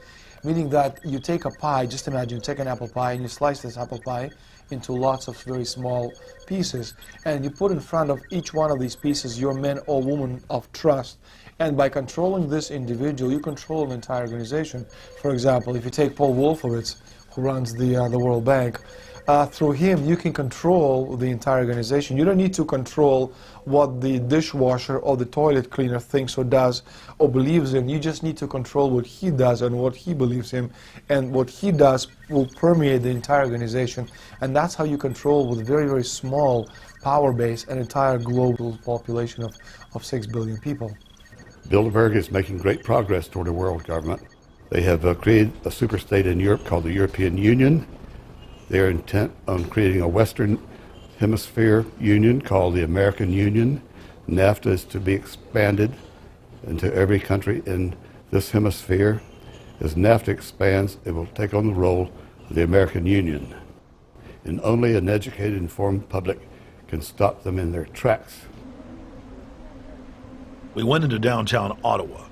meaning that you take a pie, just imagine you take an apple pie and you slice this apple pie into lots of very small pieces, and you put in front of each one of these pieces your man or woman of trust. And by controlling this individual, you control an entire organization. For example, if you take Paul Wolfowitz, who runs the World Bank, through him you can control the entire organization. You don't need to control what the dishwasher or the toilet cleaner thinks or does or believes in. You just need to control what he does and what he believes in, and what he does will permeate the entire organization. And that's how you control, with very, very small power base, an entire global population of 6 billion people.
Bilderberg is making great progress toward a world government. They have created a superstate in Europe called the European Union. They are intent on creating a Western Hemisphere Union called the American Union. NAFTA is to be expanded into every country in this hemisphere. As NAFTA expands, it will take on the role of the American Union. And only an educated, informed public can stop them in their tracks.
We went into downtown Ottawa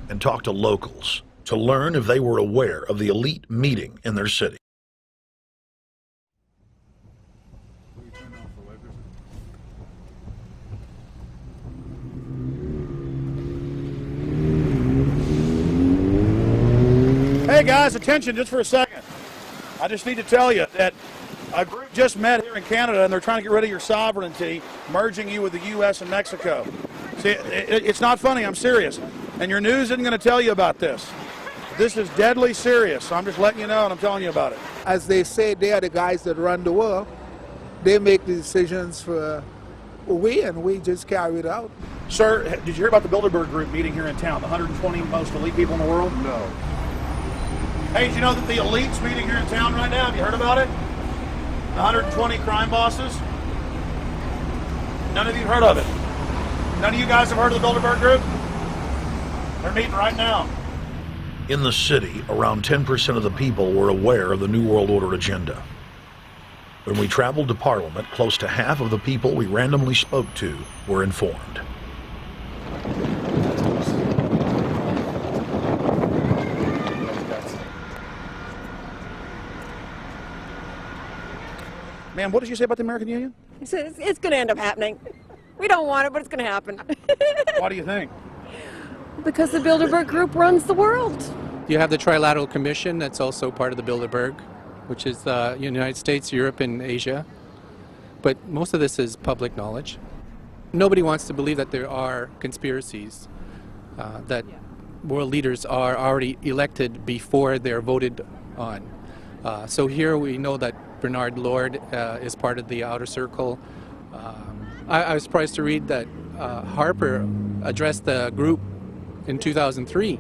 and talked to locals to learn if they were aware of the elite meeting in their city.
Hey guys, attention just for a second. I just need to tell you that a group just met here in Canada and they're trying to get rid of your sovereignty, merging you with the U.S. and Mexico. See, it's not funny, I'm serious. And your news isn't going to tell you about this. This is deadly serious, so I'm just letting you know and I'm telling you about it.
As they say, they are the guys that run the world. They make the decisions for we, and we just carry it out.
Sir, did you hear about the Bilderberg Group meeting here in town, the 120 most elite people in the world?
No.
Hey, did you know that the elite's meeting here in town right now? Have you heard about it? The 120 crime bosses? None of you heard of it? None of you guys have heard of the Bilderberg Group? They're meeting right now.
In the city, around 10% of the people were aware of the New World Order agenda. When we traveled to Parliament, close to half of the people we randomly spoke to were informed.
Ma'am, what did you say about the American Union?
It's going to end up happening. We don't want it, but it's going to happen.
Why do you think?
Because the Bilderberg Group runs the world.
You have the Trilateral Commission that's also part of the Bilderberg, which is the United States, Europe, and Asia. But most of this is public knowledge. Nobody wants to believe that there are conspiracies, that world leaders are already elected before they're voted on. So here we know that Bernard Lord is part of the outer circle. I was surprised to read that Harper addressed the group in 2003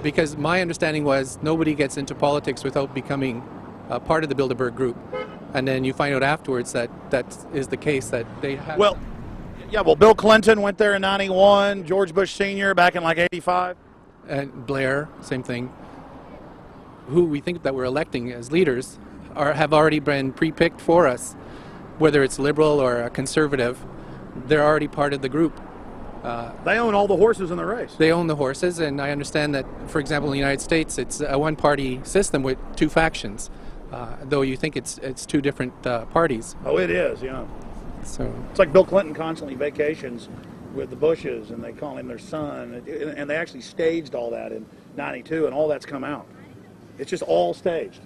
because my understanding was nobody gets into politics without becoming part of the Bilderberg Group. And then you find out afterwards that that is the case, that they have...
Well, yeah, well, Bill Clinton went there in 91, George Bush Sr. back in like 85.
And Blair, same thing. Who we think that we're electing as leaders have already been pre-picked for us, whether it's liberal or a conservative. They're already part of the group.
They own all the horses in the race.
They own the horses, and I understand that, for example, in the United States, it's a one-party system with two factions, though you think it's two different parties.
Oh, it is, yeah.
So
it's like Bill Clinton constantly vacations with the Bushes, and they call him their son, and they actually staged all that in 92, and all that's come out. It's just all staged.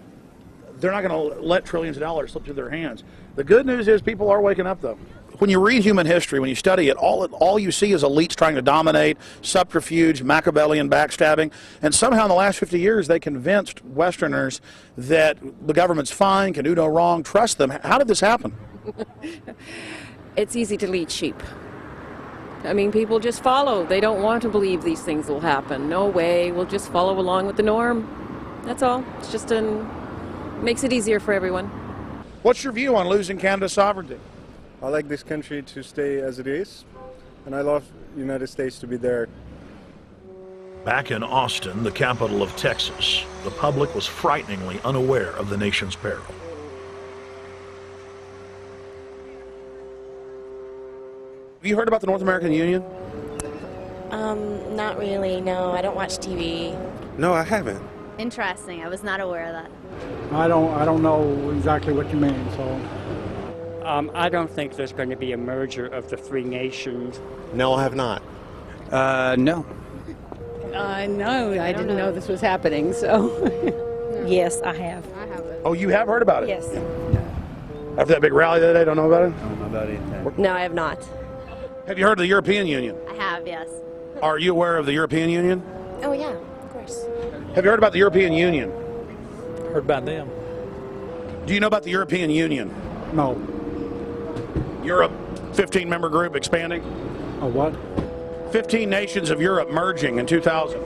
They're not going to let trillions of dollars slip through their hands. The good news is people are waking up, though. When you read human history, when you study it, all you see is elites trying to dominate, subterfuge, Machiavellian backstabbing, and somehow in the last 50 years they convinced Westerners that the government's fine, can do no wrong, trust them. How did this happen?
It's easy to lead sheep. I mean, people just follow. They don't want to believe these things will happen. No way, we'll just follow along with the norm. That's all. It's just makes it easier for everyone.
What's your view on losing Canada's sovereignty?
I like this country to stay as it is, and I love the United States to be there.
Back in Austin, the capital of Texas, the public was frighteningly unaware of the nation's peril.
Have you heard about the North American Union?
Not really, no. I don't watch TV.
No, I haven't.
Interesting. I was not aware of that.
I don't know exactly what you mean, so.
I don't think there's going to be a merger of the three nations.
No, I have not.
No.
No, I didn't know this was happening, so.
Yes, I have.
Oh, you have heard about it?
Yes.
After that big rally that day, don't know about it?
I don't know about anything.
No, I have not.
Have you heard of the European Union?
I have, yes.
Are you aware of the European Union?
Oh, yeah, of course.
Have you heard about the European Union?
Heard about them.
Do you know about the European Union?
No.
Europe, 15-member group expanding?
A what?
15 nations of Europe merging in 2000.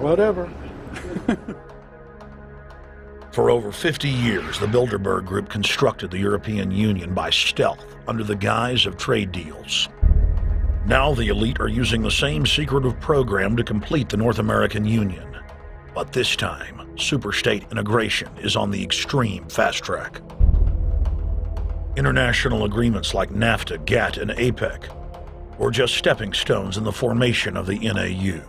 Whatever.
For over 50 years, the Bilderberg Group constructed the European Union by stealth under the guise of trade deals. Now the elite are using the same secretive program to complete the North American Union. But this time, superstate integration is on the extreme fast track. International agreements like NAFTA, GATT, and APEC were just stepping stones in the formation of the NAU.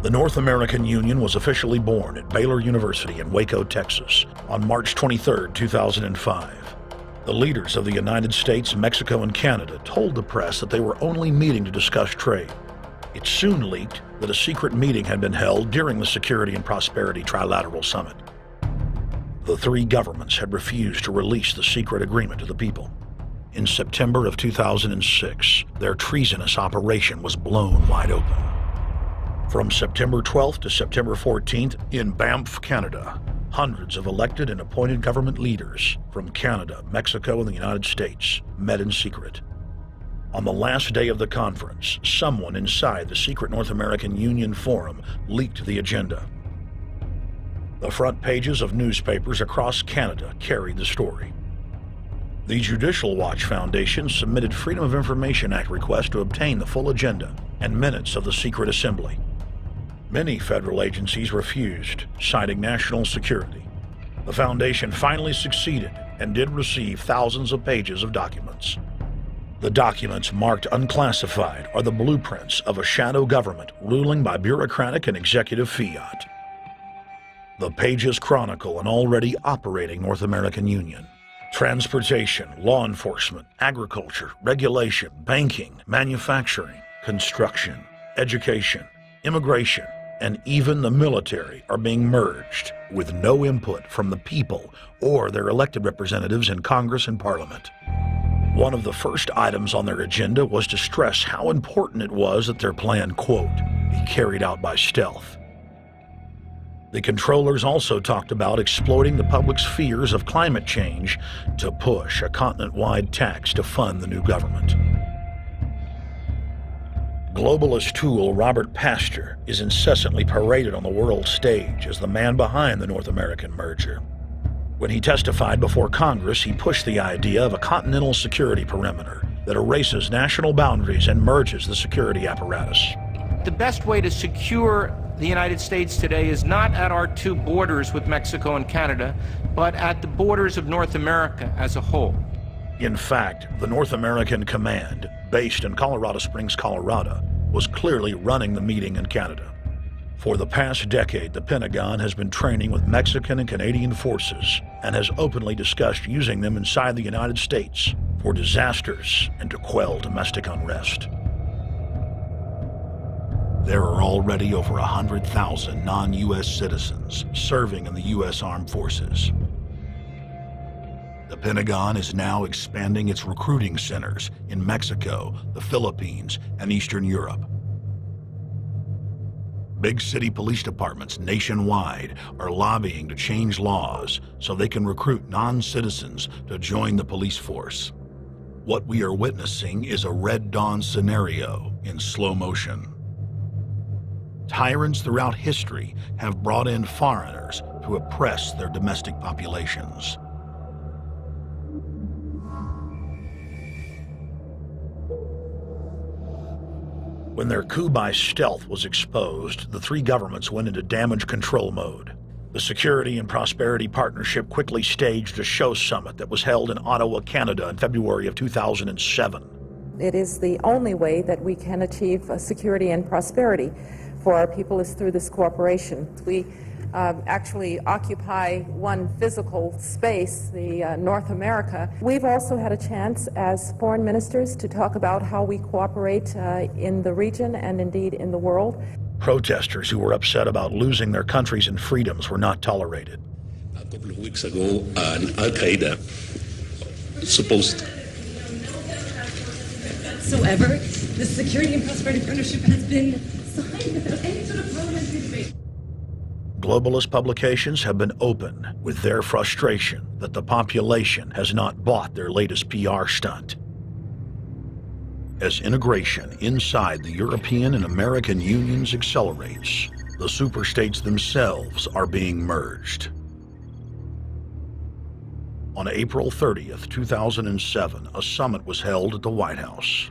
The North American Union was officially born at Baylor University in Waco, Texas, on March 23, 2005. The leaders of the United States, Mexico, and Canada told the press that they were only meeting to discuss trade. It soon leaked that a secret meeting had been held during the Security and Prosperity Trilateral Summit. The three governments had refused to release the secret agreement to the people. In September of 2006, their treasonous operation was blown wide open. From September 12th to September 14th, in Banff, Canada, hundreds of elected and appointed government leaders from Canada, Mexico, and the United States met in secret. On the last day of the conference, someone inside the secret North American Union Forum leaked the agenda. The front pages of newspapers across Canada carried the story. The Judicial Watch Foundation submitted Freedom of Information Act requests to obtain the full agenda and minutes of the secret assembly. Many federal agencies refused, citing national security. The foundation finally succeeded and did receive thousands of pages of documents. The documents marked unclassified are the blueprints of a shadow government ruling by bureaucratic and executive fiat. The pages chronicle an already operating North American Union. Transportation, law enforcement, agriculture, regulation, banking, manufacturing, construction, education, immigration, and even the military are being merged with no input from the people or their elected representatives in Congress and Parliament. One of the first items on their agenda was to stress how important it was that their plan, quote, be carried out by stealth. The controllers also talked about exploiting the public's fears of climate change to push a continent-wide tax to fund the new government. Globalist tool Robert Pastor is incessantly paraded on the world stage as the man behind the North American merger. When he testified before Congress, he pushed the idea of a continental security perimeter that erases national boundaries and merges the security apparatus.
The best way to secure the United States today is not at our two borders with Mexico and Canada, but at the borders of North America as a whole.
In fact, the North American Command, based in Colorado Springs, Colorado, was clearly running the meeting in Canada. For the past decade, the Pentagon has been training with Mexican and Canadian forces and has openly discussed using them inside the United States for disasters and to quell domestic unrest. There are already over 100,000 non-U.S. citizens serving in the U.S. Armed Forces. The Pentagon is now expanding its recruiting centers in Mexico, the Philippines, and Eastern Europe. Big city police departments nationwide are lobbying to change laws so they can recruit non-citizens to join the police force. What we are witnessing is a Red Dawn scenario in slow motion. Tyrants throughout history have brought in foreigners to oppress their domestic populations. When their coup by stealth was exposed, the three governments went into damage control mode. The Security and Prosperity Partnership quickly staged a show summit that was held in Ottawa, Canada in February of 2007.
It is the only way that we can achieve security and prosperity for our people is through this cooperation. We actually occupy one physical space, the North America. We've also had a chance as foreign ministers to talk about how we cooperate in the region and indeed in the world.
Protesters who were upset about losing their countries and freedoms were not tolerated.
A couple of weeks ago, an Al-Qaeda supposed...
Whatsoever, the Security and Prosperity Partnership has been signed without any sort of parliamentary debate.
Globalist publications have been open with their frustration that the population has not bought their latest PR stunt. As integration inside the European and American unions accelerates, the superstates themselves are being merged. On April 30th, 2007, a summit was held at the White House.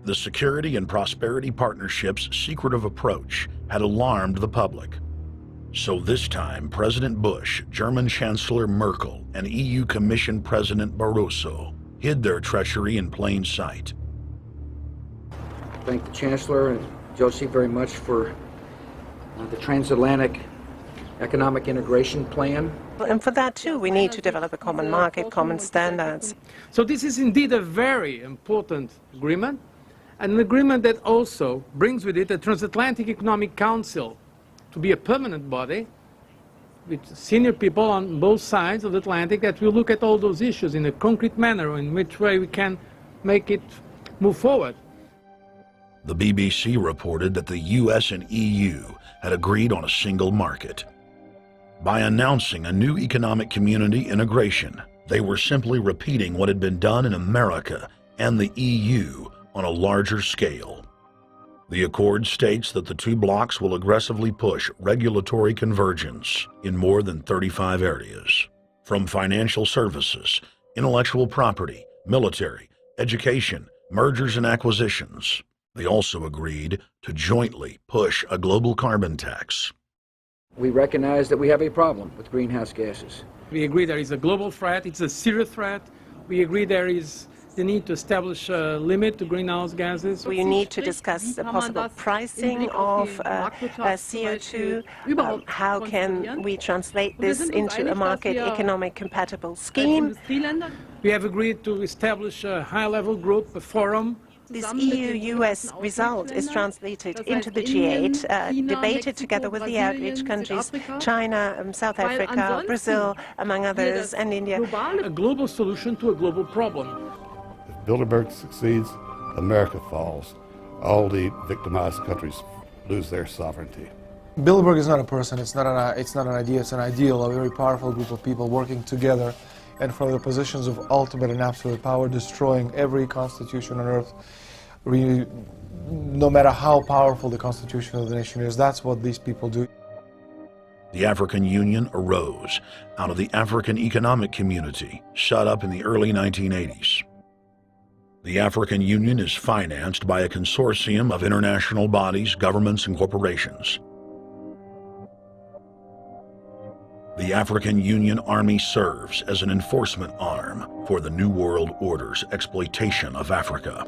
The Security and Prosperity Partnership's secretive approach had alarmed the public. So this time, President Bush, German Chancellor Merkel, and EU Commission President Barroso hid their treachery in plain sight.
Thank the Chancellor and Josie very much for the transatlantic economic integration plan.
And for that too, we need to develop a common market, common standards.
So this is indeed a very important agreement, and an agreement that also brings with it a Transatlantic Economic Council to be a permanent body with senior people on both sides of the Atlantic that will look at all those issues in a concrete manner, in which way we can make it move forward.
The BBC reported that the US and EU had agreed on a single market. By announcing a new economic community integration, they were simply repeating what had been done in America and the EU on a larger scale. The accord states that the two blocs will aggressively push regulatory convergence in more than 35 areas, from financial services, intellectual property, military, education, mergers and acquisitions. They also agreed to jointly push a global carbon tax.
We recognize that we have a problem with greenhouse gases.
We agree there is a global threat, it's a serious threat. We agree there is the need to establish a limit to greenhouse gases.
We need to discuss the possible pricing of CO2. How can we translate this into a market economic compatible scheme?
We have agreed to establish a high-level group, a forum.
This EU-US result is translated into the G8, debated together with the outreach countries, China, South Africa, Brazil, among others, and India.
A global solution to a global problem.
If Bilderberg succeeds, America falls. All the victimized countries lose their sovereignty.
Bilderberg is not a person, it's not an idea, it's an ideal, a very powerful group of people working together and for the positions of ultimate and absolute power, destroying every constitution on earth, no matter how powerful the constitution of the nation is. That's what these people do.
The African Union arose out of the African Economic Community, set up in the early 1980s. The African Union is financed by a consortium of international bodies, governments, and corporations. The African Union Army serves as an enforcement arm for the New World Order's exploitation of Africa.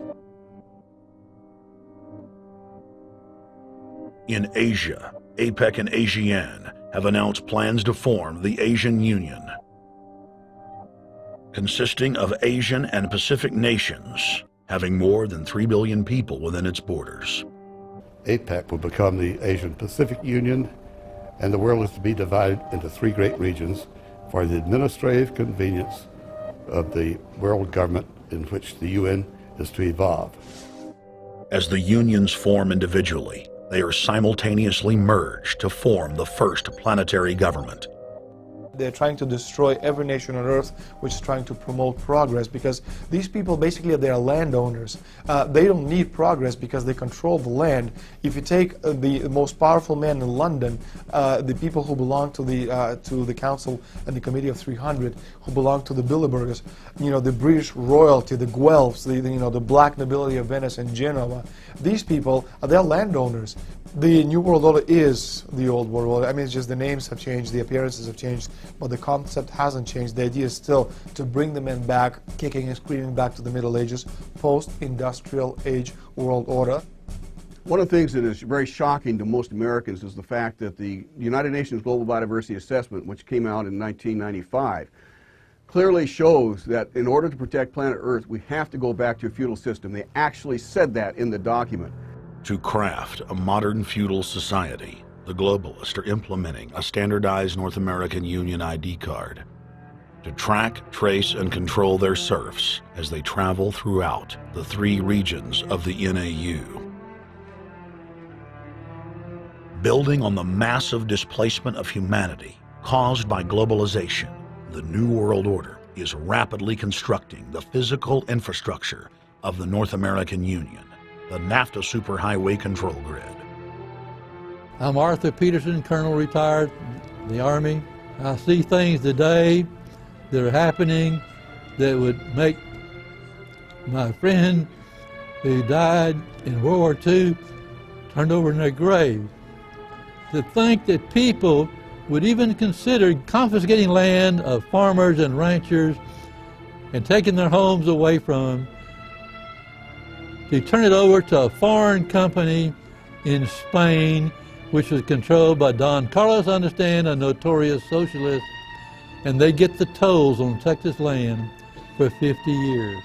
In Asia, APEC and ASEAN have announced plans to form the Asian Union, consisting of Asian and Pacific nations, having more than 3 billion people within its borders.
APEC will become the Asian Pacific Union, and the world is to be divided into 3 great regions for the administrative convenience of the world government in which the UN is to evolve.
As the unions form individually, they are simultaneously merged to form the first planetary government.
They're trying to destroy every nation on earth which is trying to promote progress, because these people basically they are landowners. They don't need progress because they control the land. If you take the most powerful man in London, the people who belong to the Council and the Committee of 300, who belong to the Bilderbergers, the British royalty, the Guelphs, the black nobility of Venice and Genoa, these people, they're landowners. The New World Order is the Old World Order. I mean, it's just the names have changed, the appearances have changed, but the concept hasn't changed. The idea is still to bring the men back, kicking and screaming back to the Middle Ages, post-industrial age world order.
One of the things that is very shocking to most Americans is the fact that the United Nations Global Biodiversity Assessment, which came out in 1995, clearly shows that in order to protect planet Earth, we have to go back to a feudal system. They actually said that in the document.
To craft a modern feudal society, the globalists are implementing a standardized North American Union ID card to track, trace, and control their serfs as they travel throughout the 3 regions of the NAU. Building on the massive displacement of humanity caused by globalization, the New World Order is rapidly constructing the physical infrastructure of the North American Union, the NAFTA Superhighway Control Grid.
I'm Arthur Peterson, Colonel retired, the Army. I see things today that are happening that would make my friend who died in World War II turned over in their grave. To think that people would even consider confiscating land of farmers and ranchers and taking their homes away from them, to turn it over to a foreign company in Spain, which was controlled by Don Carlos, I understand, a notorious socialist, and they get the tolls on Texas land for 50 years.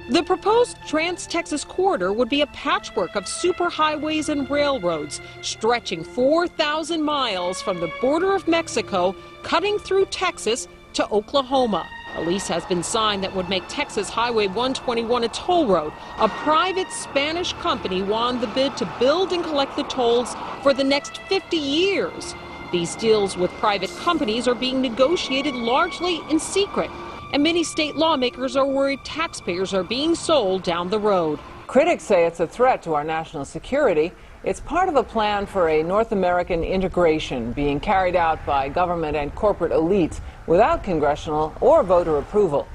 The proposed Trans-Texas corridor would be a patchwork of superhighways and railroads stretching 4,000 miles from the border of Mexico, cutting through Texas to Oklahoma. A lease has been signed that would make Texas Highway 121 a toll road. A private Spanish company won the bid to build and collect the tolls for the next 50 years. These deals with private companies are being negotiated largely in secret, and many state lawmakers are worried taxpayers are being sold down the road.
Critics say it's a threat to our national security. It's part of a plan for a North American integration being carried out by government and corporate elites without congressional or voter approval.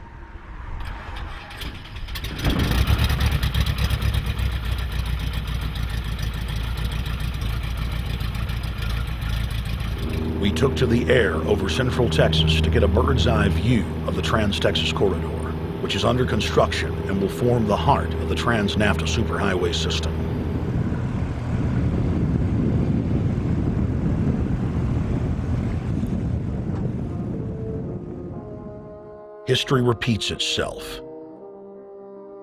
We took to the air over central Texas to get a bird's-eye view of the Trans-Texas Corridor, which is under construction and will form the heart of the Trans-NAFTA Superhighway system. History repeats itself.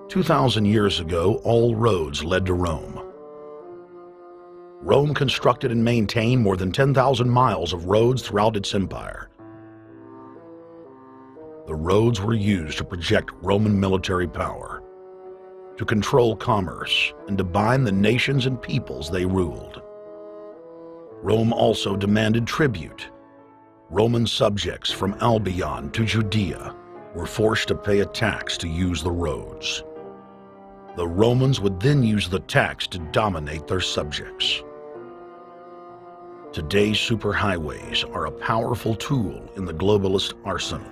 2,000 years ago, all roads led to Rome. Rome constructed and maintained more than 10,000 miles of roads throughout its empire. The roads were used to project Roman military power, to control commerce, and to bind the nations and peoples they ruled. Rome also demanded tribute. Roman subjects from Albion to Judea were forced to pay a tax to use the roads. The Romans would then use the tax to dominate their subjects. Today's superhighways are a powerful tool in the globalist arsenal.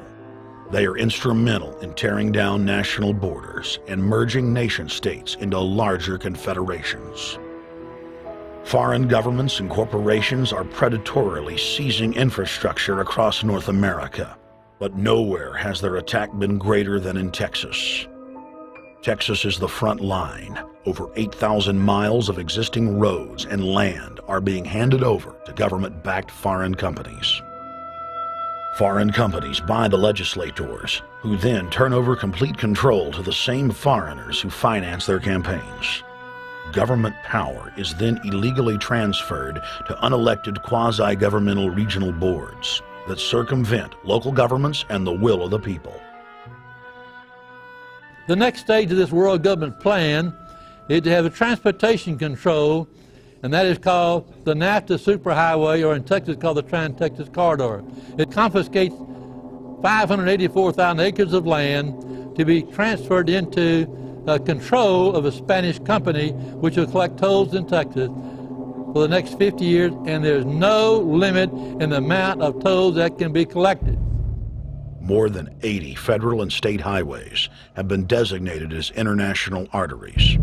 They are instrumental in tearing down national borders and merging nation-states into larger confederations. Foreign governments and corporations are predatorily seizing infrastructure across North America, but nowhere has their attack been greater than in Texas. Texas is the front line. Over 8,000 miles of existing roads and land are being handed over to government-backed foreign companies. Foreign companies buy the legislators, who then turn over complete control to the same foreigners who finance their campaigns. Government power is then illegally transferred to unelected quasi-governmental regional boards that circumvent local governments and the will of the people.
The next stage of this world government plan is to have a transportation control and that is called the NAFTA Superhighway, or in Texas called the Trans-Texas Corridor. It confiscates 584,000 acres of land to be transferred into control of a Spanish company which will collect tolls in Texas for the next 50 years, and there's no limit in the amount of tolls that can be collected.
More than 80 federal and state highways have been designated as international arteries.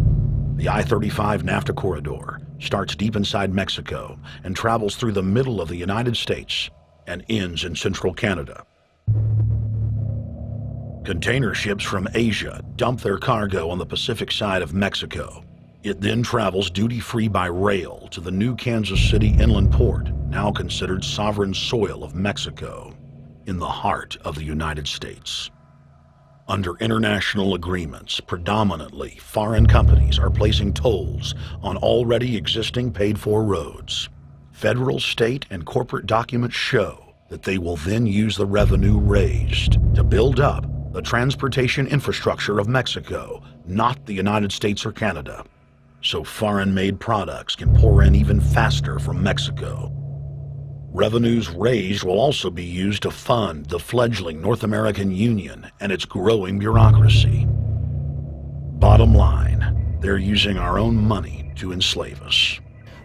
The I-35 NAFTA corridor starts deep inside Mexico and travels through the middle of the United States and ends in central Canada. Container ships from Asia dump their cargo on the Pacific side of Mexico. It then travels duty-free by rail to the new Kansas City inland port, now considered sovereign soil of Mexico, in the heart of the United States. Under international agreements, predominantly foreign companies are placing tolls on already existing paid-for roads. Federal, state, and corporate documents show that they will then use the revenue raised to build up the transportation infrastructure of Mexico, not the United States or Canada, so foreign-made products can pour in even faster from Mexico. Revenues raised will also be used to fund the fledgling North American Union and its growing bureaucracy. Bottom line, they're using our own money to enslave us.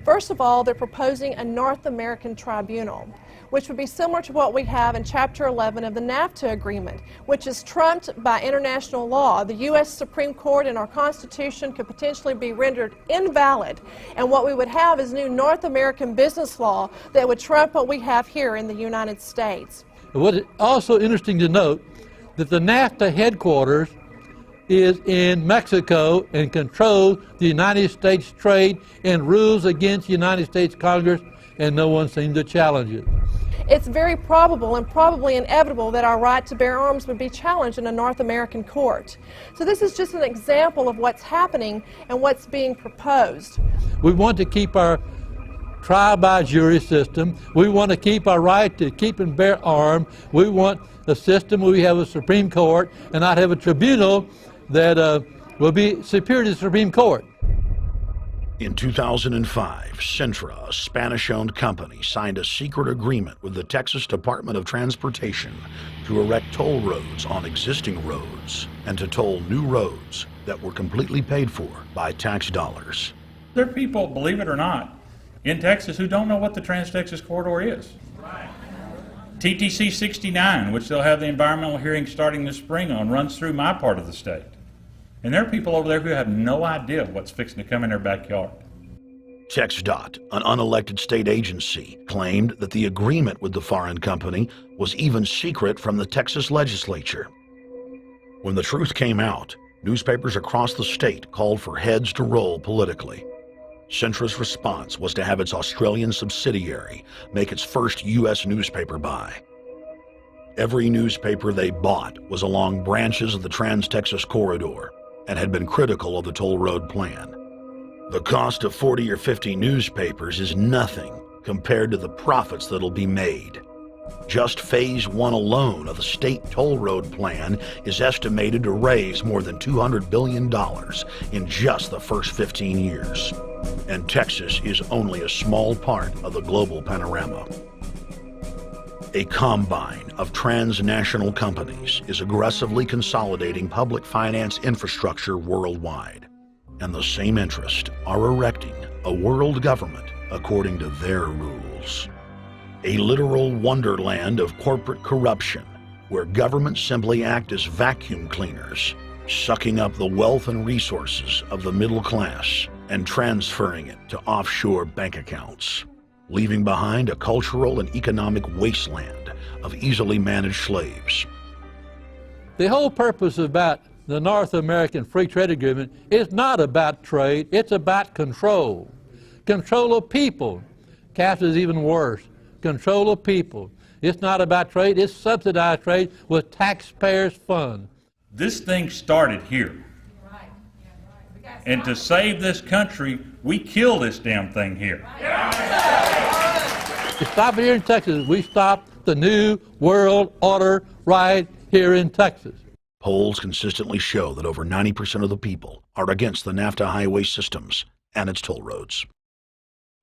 First of all, they're proposing a North American tribunal, which would be similar to what we have in Chapter 11 of the NAFTA agreement, which is trumped by international law. The U.S. Supreme Court and our Constitution could potentially be rendered invalid, and what we would have is new North American business law that would trump what we have here in the United States.
What is also interesting to note that the NAFTA headquarters is in Mexico and controls the United States trade and rules against the United States Congress, and no one seems to challenge it.
It's very probable and probably inevitable that our right to bear arms would be challenged in a North American court. So this is just an example of what's happening and what's being proposed.
We want to keep our trial by jury system. We want to keep our right to keep and bear arms. We want a system where we have a Supreme Court and not have a tribunal that will be superior to the Supreme Court.
In 2005, Cintra, a Spanish-owned company, signed a secret agreement with the Texas Department of Transportation to erect toll roads on existing roads and to toll new roads that were completely paid for by tax dollars.
There are people, believe it or not, in Texas who don't know what the Trans-Texas Corridor is. TTC 69, which they'll have the environmental hearing starting this spring on, runs through my part of the state. And there are people over there who have no idea what's fixing to come in their backyard.
TxDOT, an unelected state agency, claimed that the agreement with the foreign company was even secret from the Texas legislature. When the truth came out, newspapers across the state called for heads to roll politically. Cintra's response was to have its Australian subsidiary make its first U.S. newspaper buy. Every newspaper they bought was along branches of the Trans-Texas Corridor and had been critical of the toll road plan. The cost of 40 or 50 newspapers is nothing compared to the profits that'll be made. Just Phase 1 alone of the state toll road plan is estimated to raise more than $200 billion in just the first 15 years. And Texas is only a small part of the global panorama. A combine of transnational companies is aggressively consolidating public finance infrastructure worldwide, and the same interests are erecting a world government according to their rules. A literal wonderland of corporate corruption, where governments simply act as vacuum cleaners, sucking up the wealth and resources of the middle class and transferring it to offshore bank accounts, leaving behind a cultural and economic wasteland of easily managed slaves.
The whole purpose about the North American Free Trade Agreement is not about trade, it's about control. Control of people. CAFTA is even worse. Control of people. It's not about trade, it's subsidized trade with taxpayers' funds.
This thing started here. And to save this country, we kill this damn thing here.
To stop it here in Texas, we stop the New World Order right here in Texas.
Polls consistently show that over 90% of the people are against the NAFTA highway systems and its toll roads.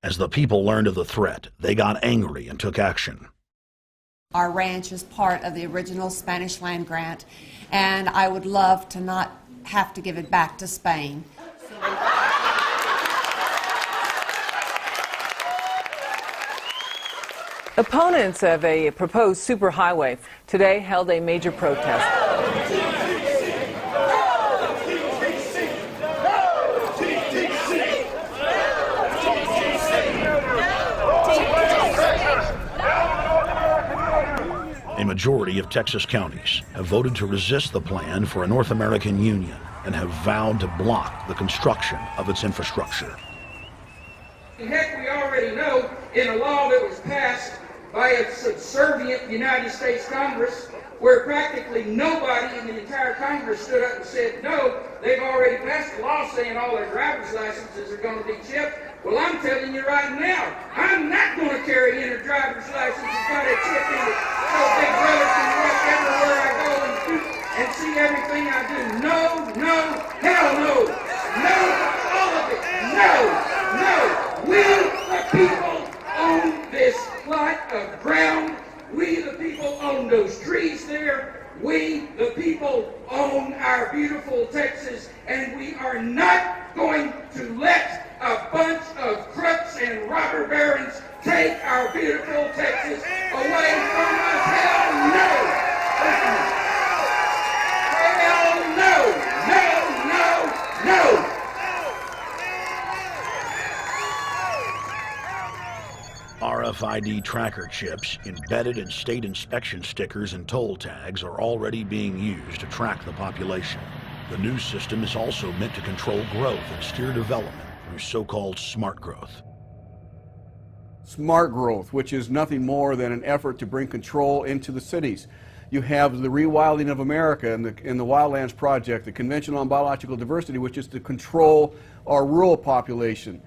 As the people learned of the threat, they got angry and took action.
Our ranch is part of the original Spanish land grant, and I would love to not have to give it back to Spain.
Opponents of a proposed superhighway today held a major protest.
A majority of Texas counties have voted to resist the plan for a North American union and have vowed to block the construction of its infrastructure.
Heck, we already know in a law that was passed by a subservient United States Congress, where practically nobody in the entire Congress stood up and said, no, they've already passed a law saying all their driver's licenses are going to be chipped. Well, I'm telling you right now, I'm not going to carry in a driver's license that's got a chip in it so Big Brother can watch everywhere I go and see everything I do. No, no, hell no. No, all of it. No, no. We, the people, own this plot of ground. We, the people, own those trees there. We, the people, own our beautiful Texas, and we are not going to let a bunch of crooks and robber barons take our beautiful Texas away from us. Hell no! Hell no! No, no, no!
RFID tracker chips embedded in state inspection stickers and toll tags are already being used to track the population. The new system is also meant to control growth and steer development through so-called smart growth.
Smart growth, which is nothing more than an effort to bring control into the cities. You have the Rewilding of America in the Wildlands Project, the Convention on Biological Diversity, which is to control our rural population.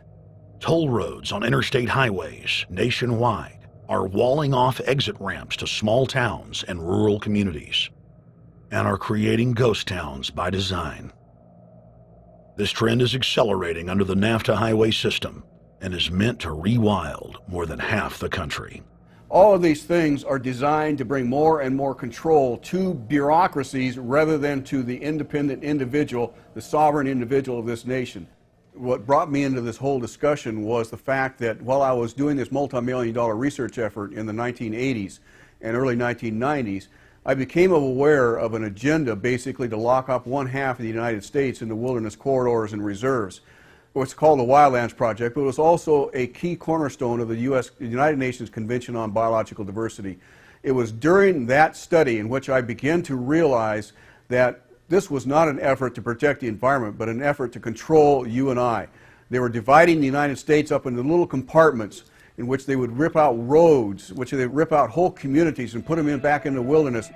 Toll roads on interstate highways nationwide are walling off exit ramps to small towns and rural communities, and are creating ghost towns by design. This trend is accelerating under the NAFTA highway system and is meant to rewild more than half the country.
All of these things are designed to bring more and more control to bureaucracies rather than to the independent individual, the sovereign individual of this nation. What brought me into this whole discussion was the fact that while I was doing this multi-million-dollar research effort in the 1980s and early 1990s, I became aware of an agenda basically to lock up one half of the United States into wilderness corridors and reserves. What's called the Wildlands Project, but it was also a key cornerstone of the United Nations Convention on Biological Diversity. It was during that study in which I began to realize that this was not an effort to protect the environment, but an effort to control you and I. They were dividing the United States up into little compartments in which they would rip out roads, which they would rip out whole communities and put them back in the wilderness.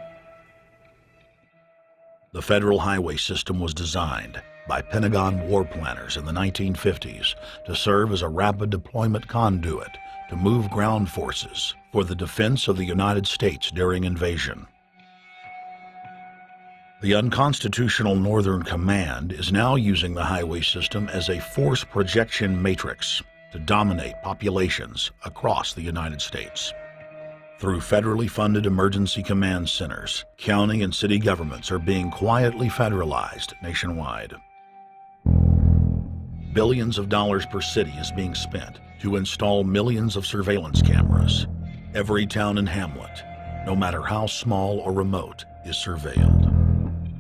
The federal highway system was designed by Pentagon war planners in the 1950s to serve as a rapid deployment conduit to move ground forces for the defense of the United States during invasion. The unconstitutional Northern Command is now using the highway system as a force projection matrix to dominate populations across the United States. Through federally funded emergency command centers, county and city governments are being quietly federalized nationwide. Billions of dollars per city is being spent to install millions of surveillance cameras. Every town and hamlet, no matter how small or remote, is surveilled.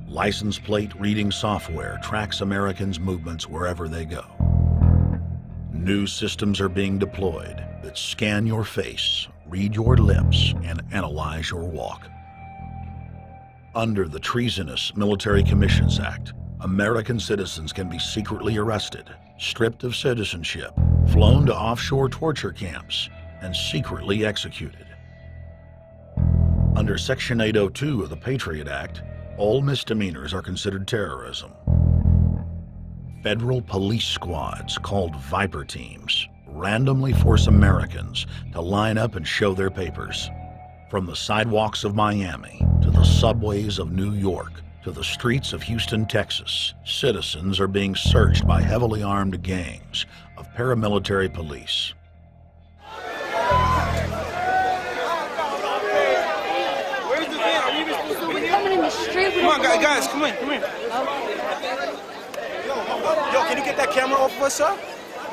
License plate reading software tracks Americans' movements wherever they go. New systems are being deployed that scan your face, read your lips, and analyze your walk. Under the Treasonous Military Commissions Act, American citizens can be secretly arrested, stripped of citizenship, flown to offshore torture camps, and secretly executed. Under Section 802 of the Patriot Act, all misdemeanors are considered terrorism. Federal police squads, called Viper teams, randomly force Americans to line up and show their papers. From the sidewalks of Miami to the subways of New York to the streets of Houston, Texas, citizens are being searched by heavily armed gangs of paramilitary police.
the street.
Come on, guys, come in. Yo, can you get that camera off of us, sir?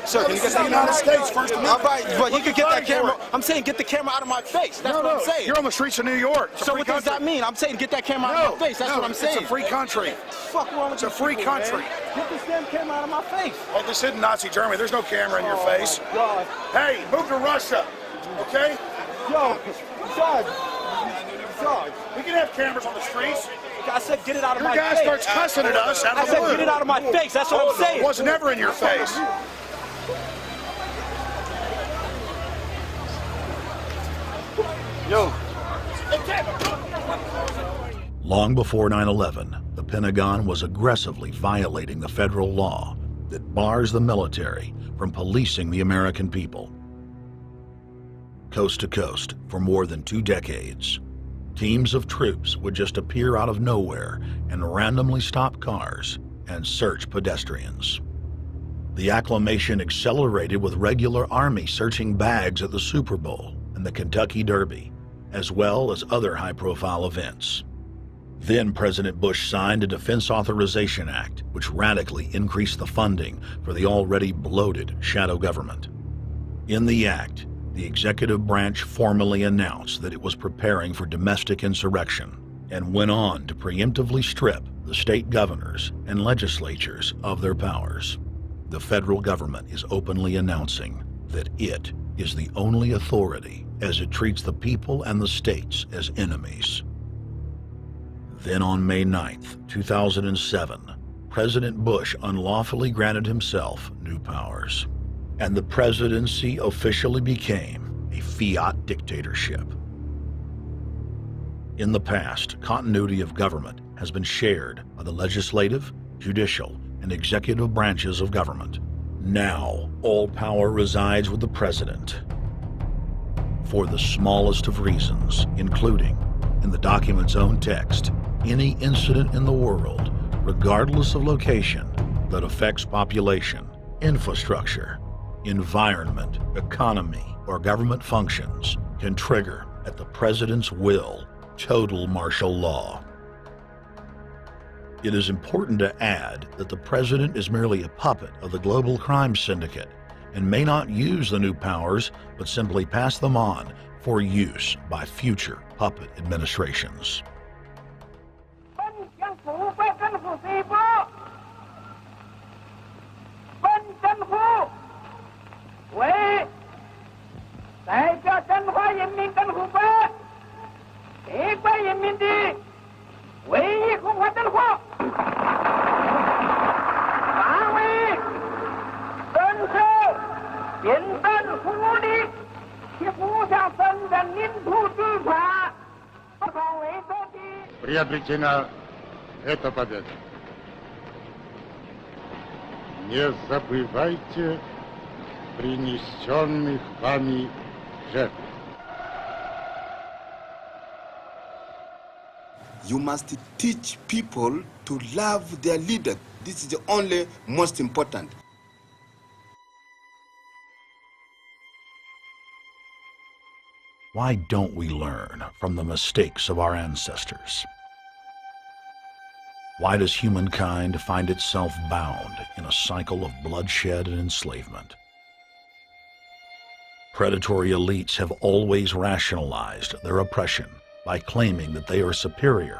Sir, can you get that
United States First Amendment?
But you can get that camera. I'm saying get the camera out of my face. That's what I'm saying.
You're on the streets of New York.
So what does that mean? I'm saying get that camera out of my face. That's what I'm saying.
It's a free country.
Fuck wrong with
It's a free country.
Get this damn camera out of my face.
Oh, this isn't Nazi Germany. There's no camera in your face.
God.
Hey, move to Russia, okay?
Yo, Sarge.
We can have cameras on the streets.
I said get it out of my face.
Your guy starts cussing at us out of the blue.
I said get it out of my face. That's what I'm saying.
It was never in your face.
Yo.
Long before 9/11, the Pentagon was aggressively violating the federal law that bars the military from policing the American people. Coast to coast, for more than 2 decades, teams of troops would just appear out of nowhere and randomly stop cars and search pedestrians. The acclamation accelerated with regular Army searching bags at the Super Bowl and the Kentucky Derby, as well as other high-profile events. Then President Bush signed a Defense Authorization Act, which radically increased the funding for the already bloated shadow government. In the act, the executive branch formally announced that it was preparing for domestic insurrection and went on to preemptively strip the state governors and legislatures of their powers. The federal government is openly announcing that it is the only authority as it treats the people and the states as enemies. Then on May 9th, 2007, President Bush unlawfully granted himself new powers, and the presidency officially became a fiat dictatorship. In the past, continuity of government has been shared by the legislative, judicial, and executive branches of government. Now, all power resides with the president, for the smallest of reasons, including, in the document's own text, any incident in the world, regardless of location, that affects population, infrastructure, environment, economy, or government functions can trigger, at the president's will, total martial law. It is important to add that the president is merely a puppet of the global crime syndicate and may not use the new powers, but simply pass them on for use by future puppet administrations.
Приобретена эта победа. Не забывайте принесенных вами жертв.
You must teach people to love their leader. This is the only most important.
Why don't we learn from the mistakes of our ancestors? Why does humankind find itself bound in a cycle of bloodshed and enslavement? Predatory elites have always rationalized their oppression by claiming that they are superior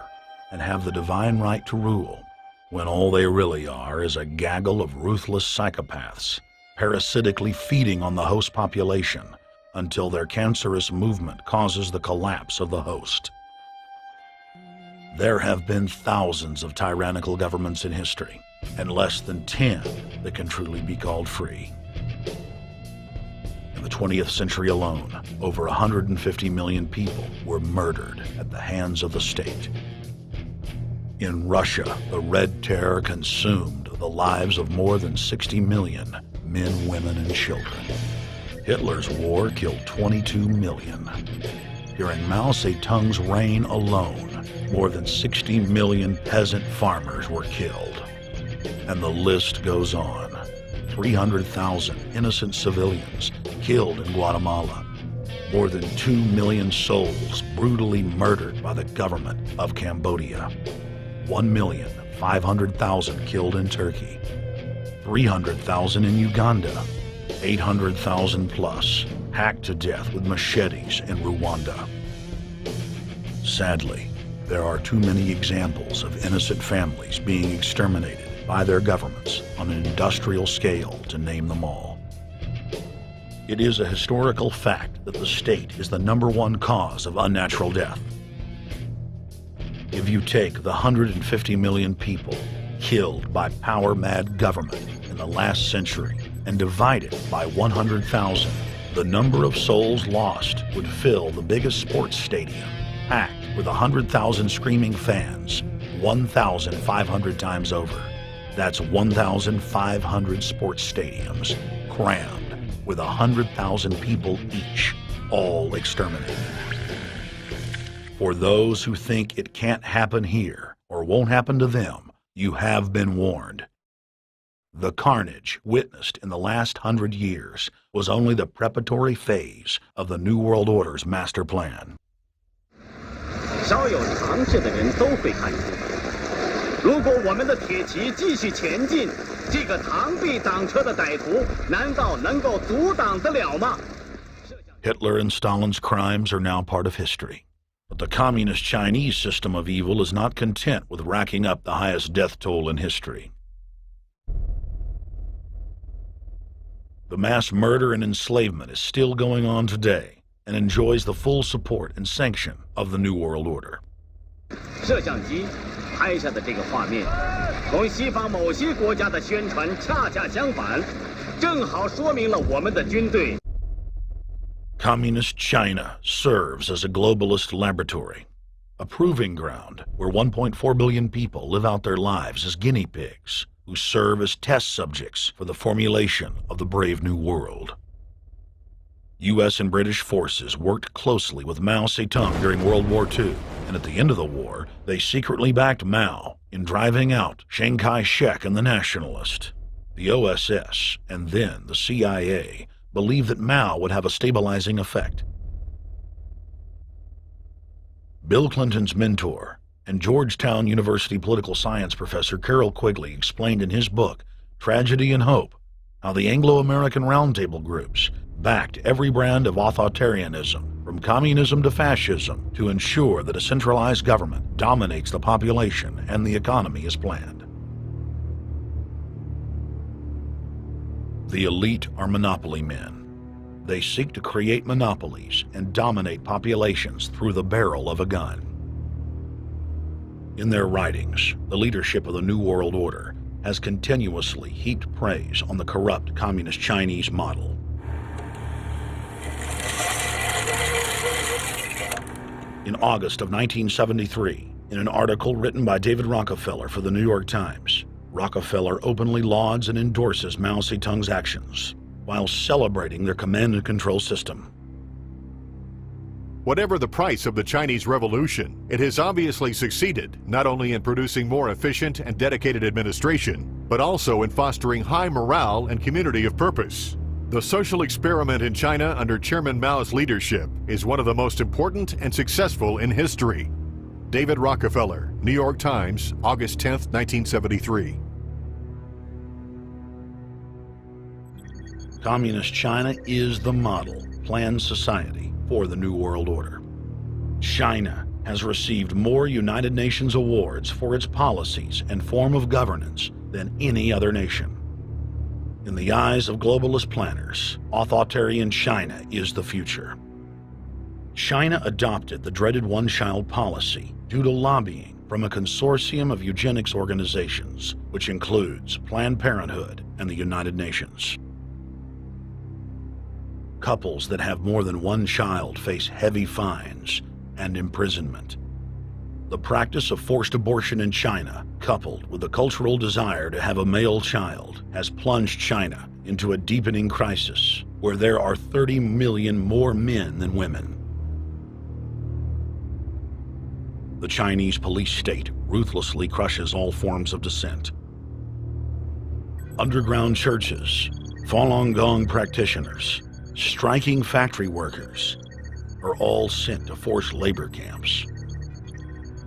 and have the divine right to rule, when all they really are is a gaggle of ruthless psychopaths, parasitically feeding on the host population until their cancerous movement causes the collapse of the host. There have been thousands of tyrannical governments in history, and less than 10 that can truly be called free. In the 20th century alone, over 150 million people were murdered at the hands of the state. In Russia, the Red Terror consumed the lives of more than 60 million men, women, and children. Hitler's war killed 22 million. During Mao Zedong's reign alone, more than 60 million peasant farmers were killed. And the list goes on. 300,000 innocent civilians killed in Guatemala. More than 2 million souls brutally murdered by the government of Cambodia. 1,500,000 killed in Turkey. 300,000 in Uganda. 800,000 plus hacked to death with machetes in Rwanda. Sadly, there are too many examples of innocent families being exterminated by their governments on an industrial scale, to name them all. It is a historical fact that the state is the #1 cause of unnatural death. If you take the 150 million people killed by power-mad government in the last century and divide it by 100,000, the number of souls lost would fill the biggest sports stadium, packed with 100,000 screaming fans, 1,500 times over. That's 1,500 sports stadiums crammed with 100,000 people each, all exterminated. For those who think it can't happen here or won't happen to them, you have been warned. The carnage witnessed in the last 100 years was only the preparatory phase of the New World Order's master plan.
稍有常识的人都会看出，如果我们的铁骑继续前进，这个螳臂挡车的歹徒难道能够阻挡得了吗？
Hitler and Stalin's crimes are now part of history. But the communist Chinese system of evil is not content with racking up the highest death toll in history. The mass murder and enslavement is still going on today and enjoys the full support and sanction of the New World Order.
摄像机拍下的这个画面，同西方某些国家的宣传恰恰相反，正好说明了我们的军队。
Communist China serves as a globalist laboratory, a proving ground where 1.4 billion people live out their lives as guinea pigs, who serve as test subjects for the formulation of the brave new world. U.S. and British forces worked closely with Mao Zedong during World War II, and at the end of the war, they secretly backed Mao in driving out Chiang Kai-shek and the Nationalist. The OSS, and then the CIA, believed that Mao would have a stabilizing effect. Bill Clinton's mentor and Georgetown University political science professor Carroll Quigley explained in his book, Tragedy and Hope, how the Anglo-American Roundtable groups backed every brand of authoritarianism, from communism to fascism, to ensure that a centralized government dominates the population and the economy as planned. The elite are monopoly men. They seek to create monopolies and dominate populations through the barrel of a gun. In their writings, the leadership of the New World Order has continuously heaped praise on the corrupt communist Chinese model. In August of 1973, in an article written by David Rockefeller for the New York Times, Rockefeller openly lauds and endorses Mao Zedong's actions, while celebrating their command and control system.
Whatever the price of the Chinese Revolution, it has obviously succeeded not only in producing more efficient and dedicated administration, but also in fostering high morale and community of purpose. The social experiment in China under Chairman Mao's leadership is one of the most important and successful in history. David Rockefeller, New York Times, August 10, 1973.
Communist China is the model planned society for the New World Order. China has received more United Nations awards for its policies and form of governance than any other nation. In the eyes of globalist planners, authoritarian China is the future. China adopted the dreaded one-child policy due to lobbying from a consortium of eugenics organizations, which includes Planned Parenthood and the United Nations. Couples that have more than one child face heavy fines and imprisonment. The practice of forced abortion in China, coupled with the cultural desire to have a male child, has plunged China into a deepening crisis where there are 30 million more men than women. The Chinese police state ruthlessly crushes all forms of dissent. Underground churches, Falun Gong practitioners, striking factory workers, are all sent to forced labor camps.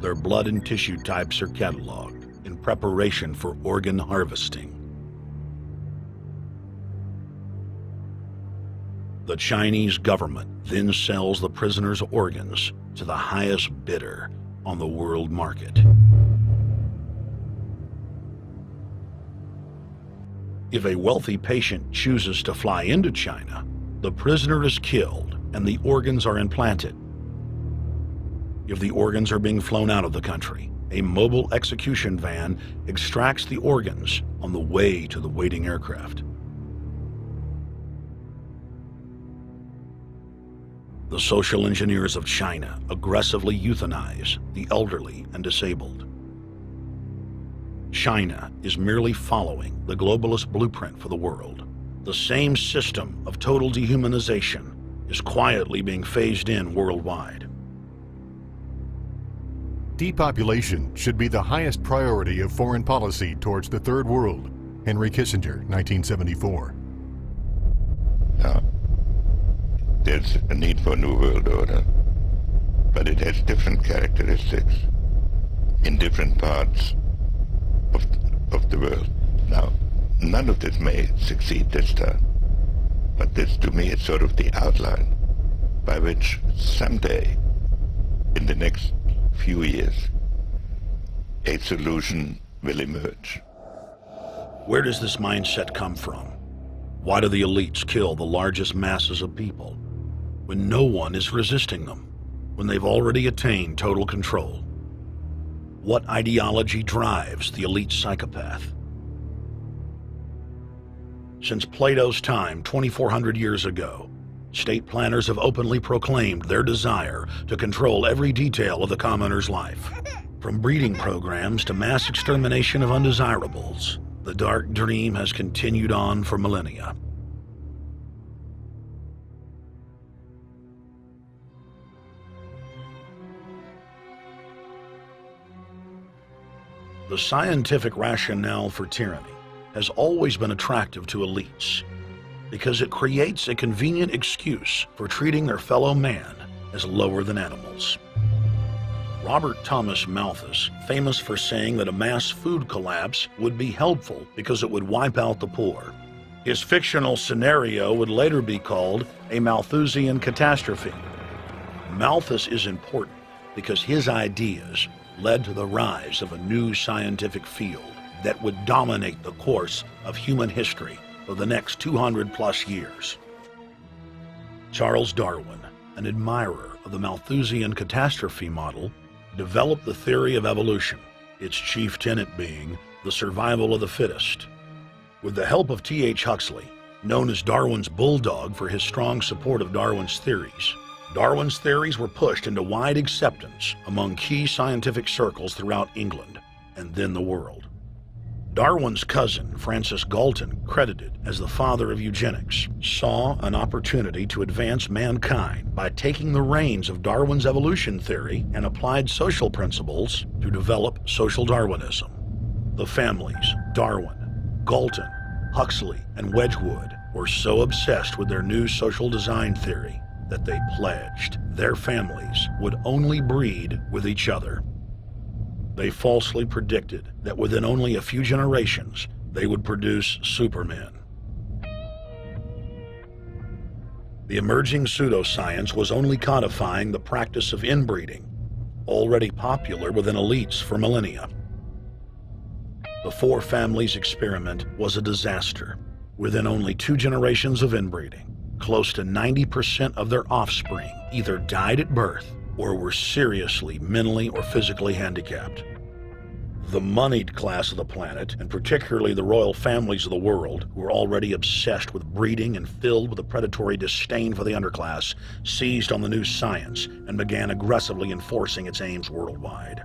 Their blood and tissue types are cataloged in preparation for organ harvesting. The Chinese government then sells the prisoners' organs to the highest bidder on the world market. If a wealthy patient chooses to fly into China, the prisoner is killed and the organs are implanted. If the organs are being flown out of the country, a mobile execution van extracts the organs on the way to the waiting aircraft. The social engineers of China aggressively euthanize the elderly and disabled. China is merely following the globalist blueprint for the world. The same system of total dehumanization is quietly being phased in worldwide.
Depopulation should be the highest priority of foreign policy towards the Third World. Henry Kissinger, 1974.
There's a need for a new world order, but it has different characteristics in different parts of the world. Now, none of this may succeed this time, but this to me is sort of the outline by which someday, in the next few years, a solution will emerge.
Where does this mindset come from? Why do the elites kill the largest masses of people when no one is resisting them, when they've already attained total control? What ideology drives the elite psychopath? Since Plato's time, 2,400 years ago, state planners have openly proclaimed their desire to control every detail of the commoner's life. From breeding programs to mass extermination of undesirables, the dark dream has continued on for millennia. The scientific rationale for tyranny has always been attractive to elites because it creates a convenient excuse for treating their fellow man as lower than animals. Robert Thomas Malthus, famous for saying that a mass food collapse would be helpful because it would wipe out the poor. His fictional scenario would later be called a Malthusian catastrophe. Malthus is important because his ideas led to the rise of a new scientific field that would dominate the course of human history for the next 200+ years. Charles Darwin, an admirer of the Malthusian catastrophe model, developed the theory of evolution, its chief tenet being the survival of the fittest. With the help of T.H. Huxley, known as Darwin's bulldog for his strong support of Darwin's theories were pushed into wide acceptance among key scientific circles throughout England and then the world. Darwin's cousin, Francis Galton, credited as the father of eugenics, saw an opportunity to advance mankind by taking the reins of Darwin's evolution theory and applied social principles to develop social Darwinism. The families Darwin, Galton, Huxley, and Wedgwood were so obsessed with their new social design theory that they pledged their families would only breed with each other. They falsely predicted that within only a few generations, they would produce supermen. The emerging pseudoscience was only codifying the practice of inbreeding, already popular within elites for millennia. The Four Families experiment was a disaster. Within only 2 generations of inbreeding, close to 90% of their offspring either died at birth or were seriously mentally or physically handicapped. The moneyed class of the planet, and particularly the royal families of the world, who were already obsessed with breeding and filled with a predatory disdain for the underclass, seized on the new science and began aggressively enforcing its aims worldwide.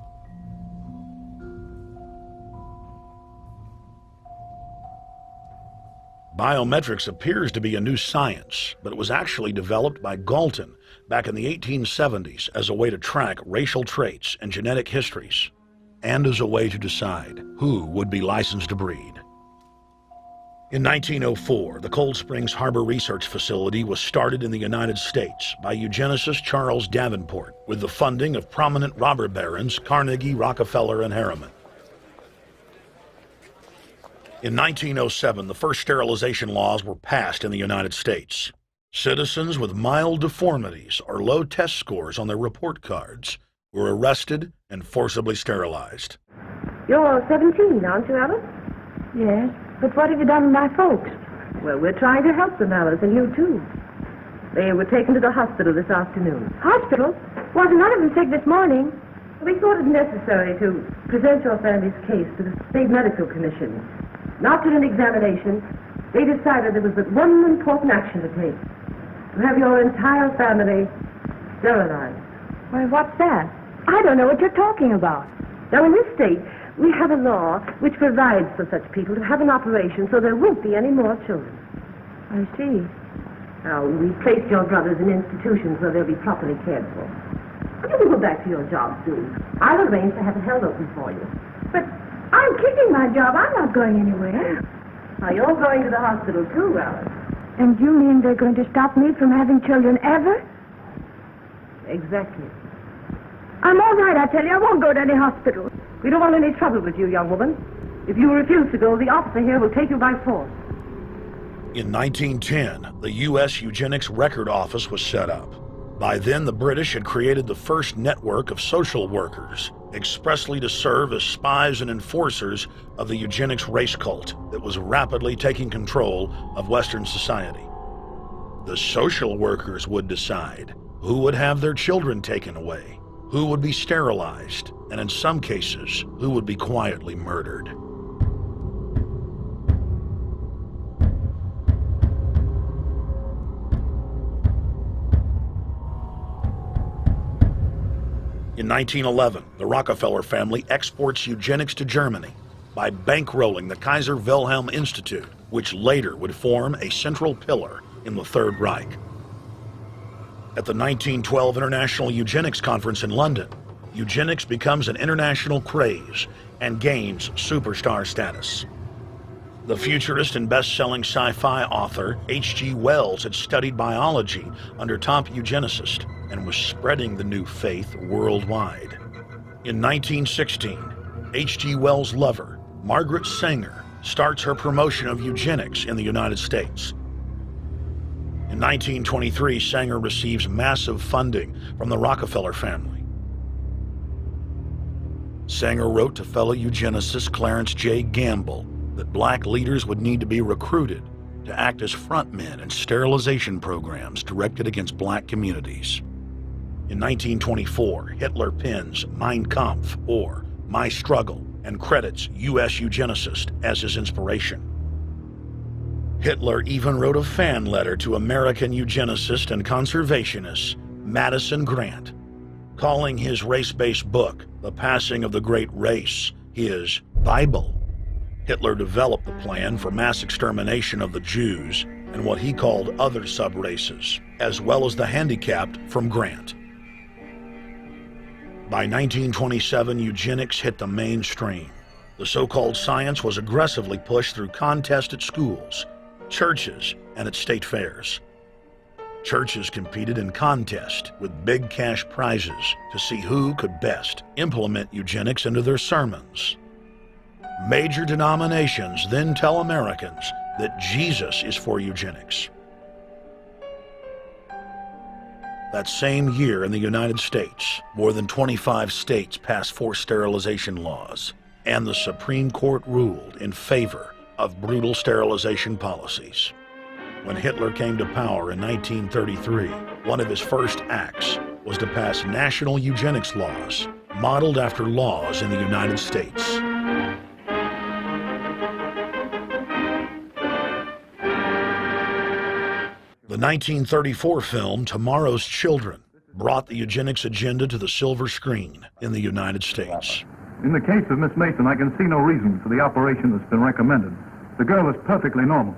Biometrics appears to be a new science, but it was actually developed by Galton back in the 1870s as a way to track racial traits and genetic histories, and as a way to decide who would be licensed to breed. In 1904, the Cold Springs Harbor Research Facility was started in the United States by eugenicist Charles Davenport with the funding of prominent robber barons Carnegie, Rockefeller, and Harriman. In 1907, the first sterilization laws were passed in the United States. Citizens with mild deformities or low test scores on their report cards were arrested and forcibly sterilized.
You're 17, aren't you, Alice? Yes, but what have you done with my folks? Well, we're trying to help them, Alice, and you too. They were taken to the hospital this afternoon. Hospital? Wasn't none of them sick this morning? We thought it necessary to present your family's case to the State Medical Commission. After an examination, they decided there was but one important action to take. To have your entire family sterilized. Why, what's that? I don't know what you're talking about. Now, in this state, we have a law which provides for such people to have an operation so there won't be any more children. I see. Now, we've placed your brothers in institutions where they'll be properly cared for. You can go back to your job soon. I'll arrange to have it held open for you. But I'm keeping my job. I'm not going anywhere. Now, you're going to the hospital too, Alice. And you mean they're going to stop me from having children ever? Exactly. I'm all right, I tell you. I won't go to any hospital. We don't want any trouble with you, young woman. If you refuse to go, the officer here will take you by force.
In 1910, the U.S. Eugenics Record Office was set up. By then, the British had created the first network of social workers, expressly to serve as spies and enforcers of the eugenics race cult that was rapidly taking control of Western society. The social workers would decide who would have their children taken away, who would be sterilized, and in some cases, who would be quietly murdered. In 1911, the Rockefeller family exports eugenics to Germany by bankrolling the Kaiser Wilhelm Institute, which later would form a central pillar in the Third Reich. At the 1912 International Eugenics Conference in London, eugenics becomes an international craze and gains superstar status. The futurist and best-selling sci-fi author H.G. Wells had studied biology under top eugenicists and was spreading the new faith worldwide. In 1916, H.G. Wells' lover, Margaret Sanger, starts her promotion of eugenics in the United States. In 1923, Sanger receives massive funding from the Rockefeller family. Sanger wrote to fellow eugenicist Clarence J. Gamble that black leaders would need to be recruited to act as frontmen in sterilization programs directed against black communities. In 1924, Hitler pens Mein Kampf, or My Struggle, and credits U.S. eugenicists as his inspiration. Hitler even wrote a fan letter to American eugenicist and conservationist Madison Grant, calling his race-based book, The Passing of the Great Race, his Bible. Hitler developed the plan for mass extermination of the Jews and what he called other sub-races, as well as the handicapped from Grant. By 1927, eugenics hit the mainstream. The so-called science was aggressively pushed through contests at schools, churches, and at state fairs. Churches competed in contests with big cash prizes to see who could best implement eugenics into their sermons. Major denominations then tell Americans that Jesus is for eugenics. That same year in the United States, more than 25 states passed forced sterilization laws, and the Supreme Court ruled in favor of brutal sterilization policies. When Hitler came to power in 1933, one of his first acts was to pass national eugenics laws, modeled after laws in the United States. The 1934 film Tomorrow's Children brought the eugenics agenda to the silver screen in the United States.
In the case of Miss Mason, I can see no reason for the operation that's been recommended. The girl is perfectly normal.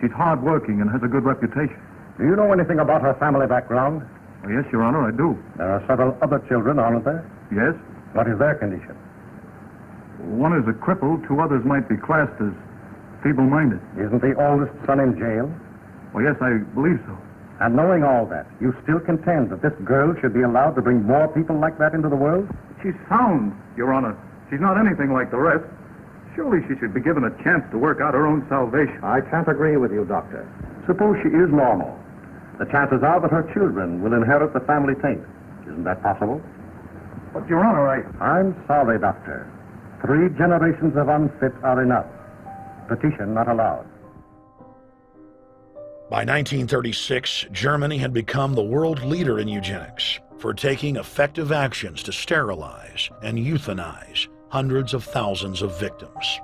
She's hard-working and has a good reputation.
Do you know anything about her family background?
Oh, yes, Your Honor, I do.
There are several other children, aren't there?
Yes.
What is their condition?
One is a cripple. Two others might be classed as feeble-minded.
Isn't the oldest son in jail?
Well, yes, I believe so.
And knowing all that, you still contend that this girl should be allowed to bring more people like that into the world?
She's sound, Your Honor. She's not anything like the rest. Surely she should be given a chance to work out her own salvation.
I can't agree with you, Doctor. Suppose she is normal. The chances are that her children will inherit the family taint. Isn't that possible?
But, Your Honor,
I'm sorry, Doctor. 3 generations of unfit are enough. Petition not allowed.
By 1936, Germany had become the world leader in eugenics for taking effective actions to sterilize and euthanize hundreds of thousands of victims.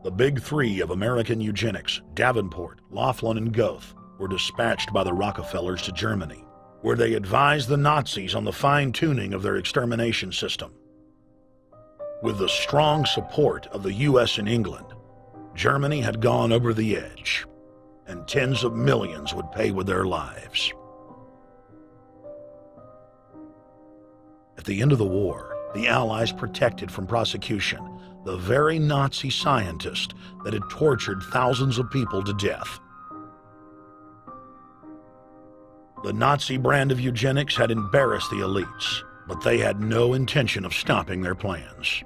The big 3 of American eugenics, Davenport, Laughlin, and Goethe, were dispatched by the Rockefellers to Germany, where they advised the Nazis on the fine-tuning of their extermination system. With the strong support of the U.S. and England, Germany had gone over the edge, and tens of millions would pay with their lives. At the end of the war, the Allies protected from prosecution the very Nazi scientist that had tortured thousands of people to death. The Nazi brand of eugenics had embarrassed the elites, but they had no intention of stopping their plans.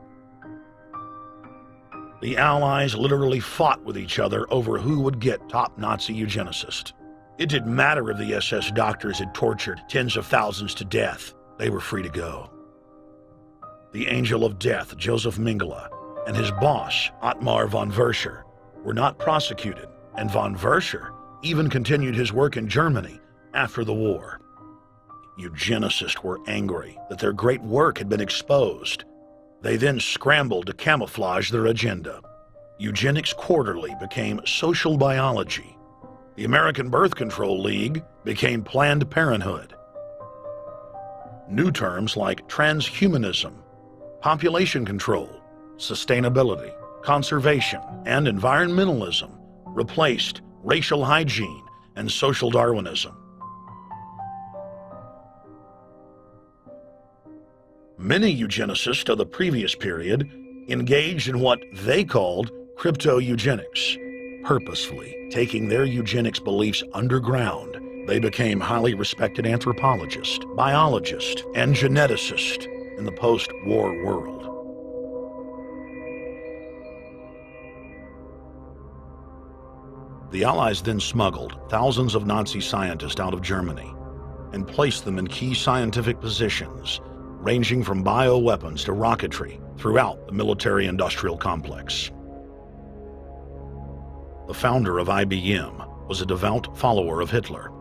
The Allies literally fought with each other over who would get top Nazi eugenicist. It didn't matter if the SS doctors had tortured tens of thousands to death. They were free to go. The Angel of Death, Joseph Mengele, and his boss, Ottmar von Verscher, were not prosecuted, and von Verscher even continued his work in Germany after the war. Eugenicists were angry that their great work had been exposed. They then scrambled to camouflage their agenda. Eugenics Quarterly became Social Biology. The American Birth Control League became Planned Parenthood. New terms like transhumanism, population control, sustainability, conservation, and environmentalism replaced racial hygiene and social Darwinism. Many eugenicists of the previous period engaged in what they called crypto-eugenics. Purposefully taking their eugenics beliefs underground, they became highly respected anthropologists, biologists, and geneticists in the post-war world. The Allies then smuggled thousands of Nazi scientists out of Germany and placed them in key scientific positions, ranging from bioweapons to rocketry throughout the military-industrial complex. The founder of IBM was a devout follower of Hitler.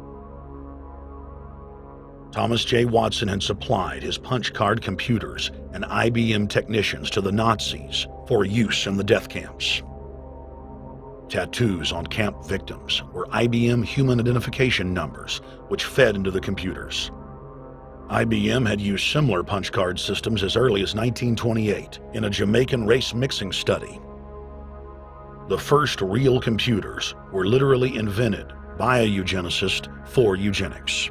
Thomas J. Watson had supplied his punch-card computers and IBM technicians to the Nazis for use in the death camps. Tattoos on camp victims were IBM human identification numbers, which fed into the computers. IBM had used similar punch card systems as early as 1928 in a Jamaican race mixing study. The first real computers were literally invented by a eugenicist for eugenics.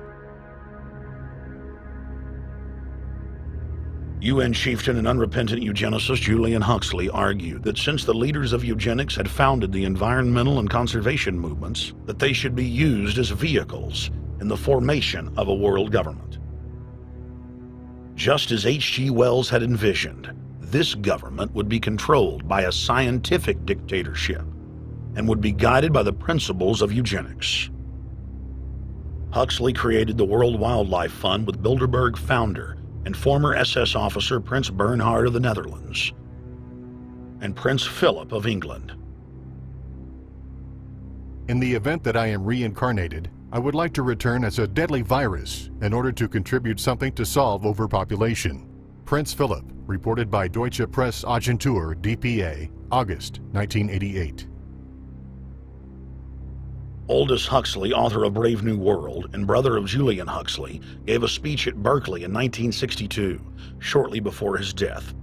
UN chieftain and unrepentant eugenicist Julian Huxley argued that since the leaders of eugenics had founded the environmental and conservation movements, that they should be used as vehicles in the formation of a world government. Just as H.G. Wells had envisioned, this government would be controlled by a scientific dictatorship and would be guided by the principles of eugenics. Huxley created the World Wildlife Fund with Bilderberg founder and former SS officer Prince Bernhard of the Netherlands and Prince Philip of England.
In the event that I am reincarnated, I would like to return as a deadly virus in order to contribute something to solve overpopulation. Prince Philip, reported by Deutsche Presse-Agentur, DPA, August 1988.
Aldous Huxley, author of Brave New World and brother of Julian Huxley, gave a speech at Berkeley in 1962, shortly before his death.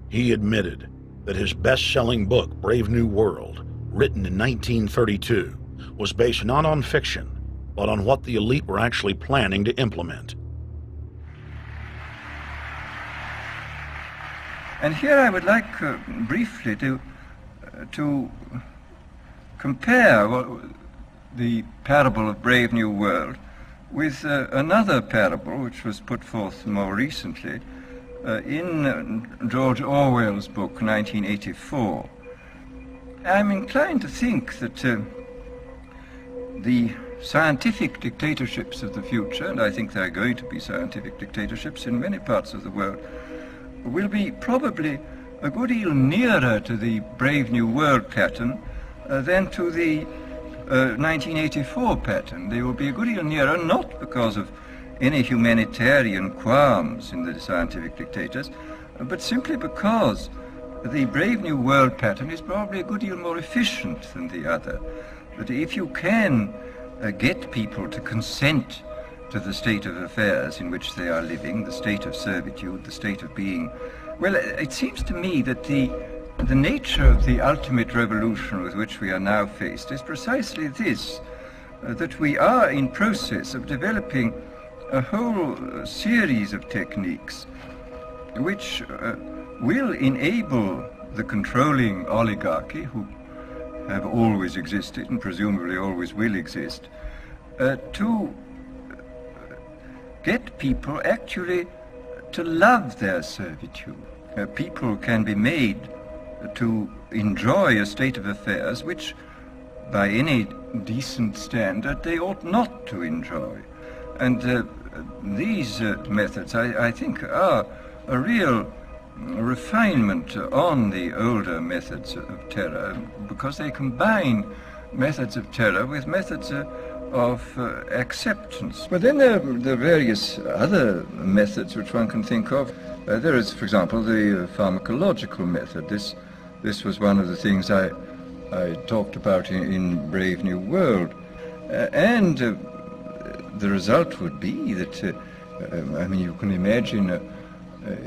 He admitted that his best-selling book, Brave New World, written in 1932, was based not on fiction, but on what the elite were actually planning to implement.
And here I would like briefly to to compare the parable of Brave New World with another parable which was put forth more recently in George Orwell's book 1984. I'm inclined to think that the scientific dictatorships of the future, and I think there are going to be scientific dictatorships in many parts of the world, will be probably a good deal nearer to the Brave New World pattern than to the 1984 pattern. They will be a good deal nearer, not because of any humanitarian qualms in the scientific dictators, but simply because the Brave New World pattern is probably a good deal more efficient than the other. That if you can get people to consent to the state of affairs in which they are living, the state of servitude, the state of being, well, it seems to me that the nature of the ultimate revolution with which we are now faced is precisely this, that we are in process of developing a whole series of techniques which will enable the controlling oligarchy, who have always existed and presumably always will exist, to get people actually to love their servitude. People can be made to enjoy a state of affairs which, by any decent standard, they ought not to enjoy. And these methods, I think, are a real refinement on the older methods of terror, because they combine methods of terror with methods of acceptance. But then there are various other methods which one can think of. There is, for example, the pharmacological method. This was one of the things I talked about in Brave New World. And the result would be that, I mean, you can imagine a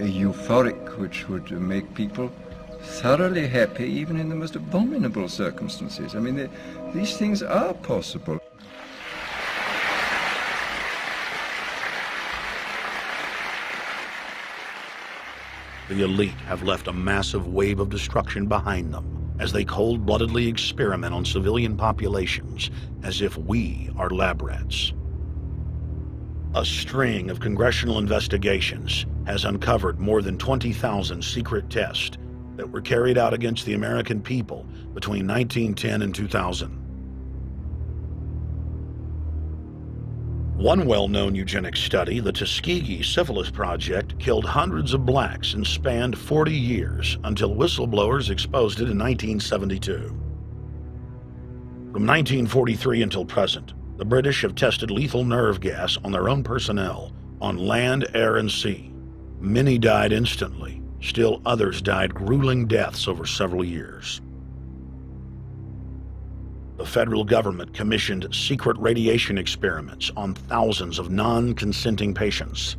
euphoric which would make people thoroughly happy even in the most abominable circumstances. I mean, these things are possible.
The elite have left a massive wave of destruction behind them as they cold-bloodedly experiment on civilian populations as if we are lab rats. A string of congressional investigations has uncovered more than 20,000 secret tests that were carried out against the American people between 1910 and 2000. One well-known eugenics study, the Tuskegee Syphilis Project, killed hundreds of blacks and spanned 40 years until whistleblowers exposed it in 1972. From 1943 until present, the British have tested lethal nerve gas on their own personnel, on land, air, and sea. Many died instantly. Still others died grueling deaths over several years. The federal government commissioned secret radiation experiments on thousands of non-consenting patients.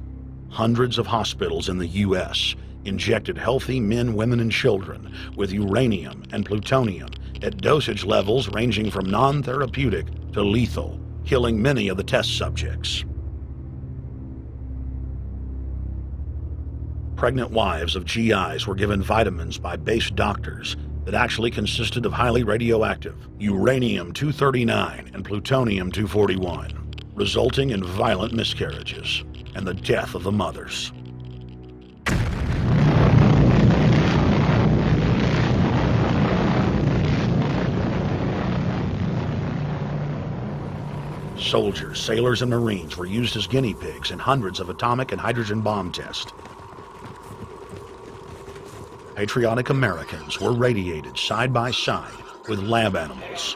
Hundreds of hospitals in the U.S. injected healthy men, women, and children with uranium and plutonium at dosage levels ranging from non-therapeutic to lethal, killing many of the test subjects. Pregnant wives of GIs were given vitamins by base doctors that actually consisted of highly radioactive uranium-239 and plutonium-241, resulting in violent miscarriages and the death of the mothers. Soldiers, sailors, and Marines were used as guinea pigs in hundreds of atomic and hydrogen bomb tests. Patriotic Americans were radiated side by side with lab animals.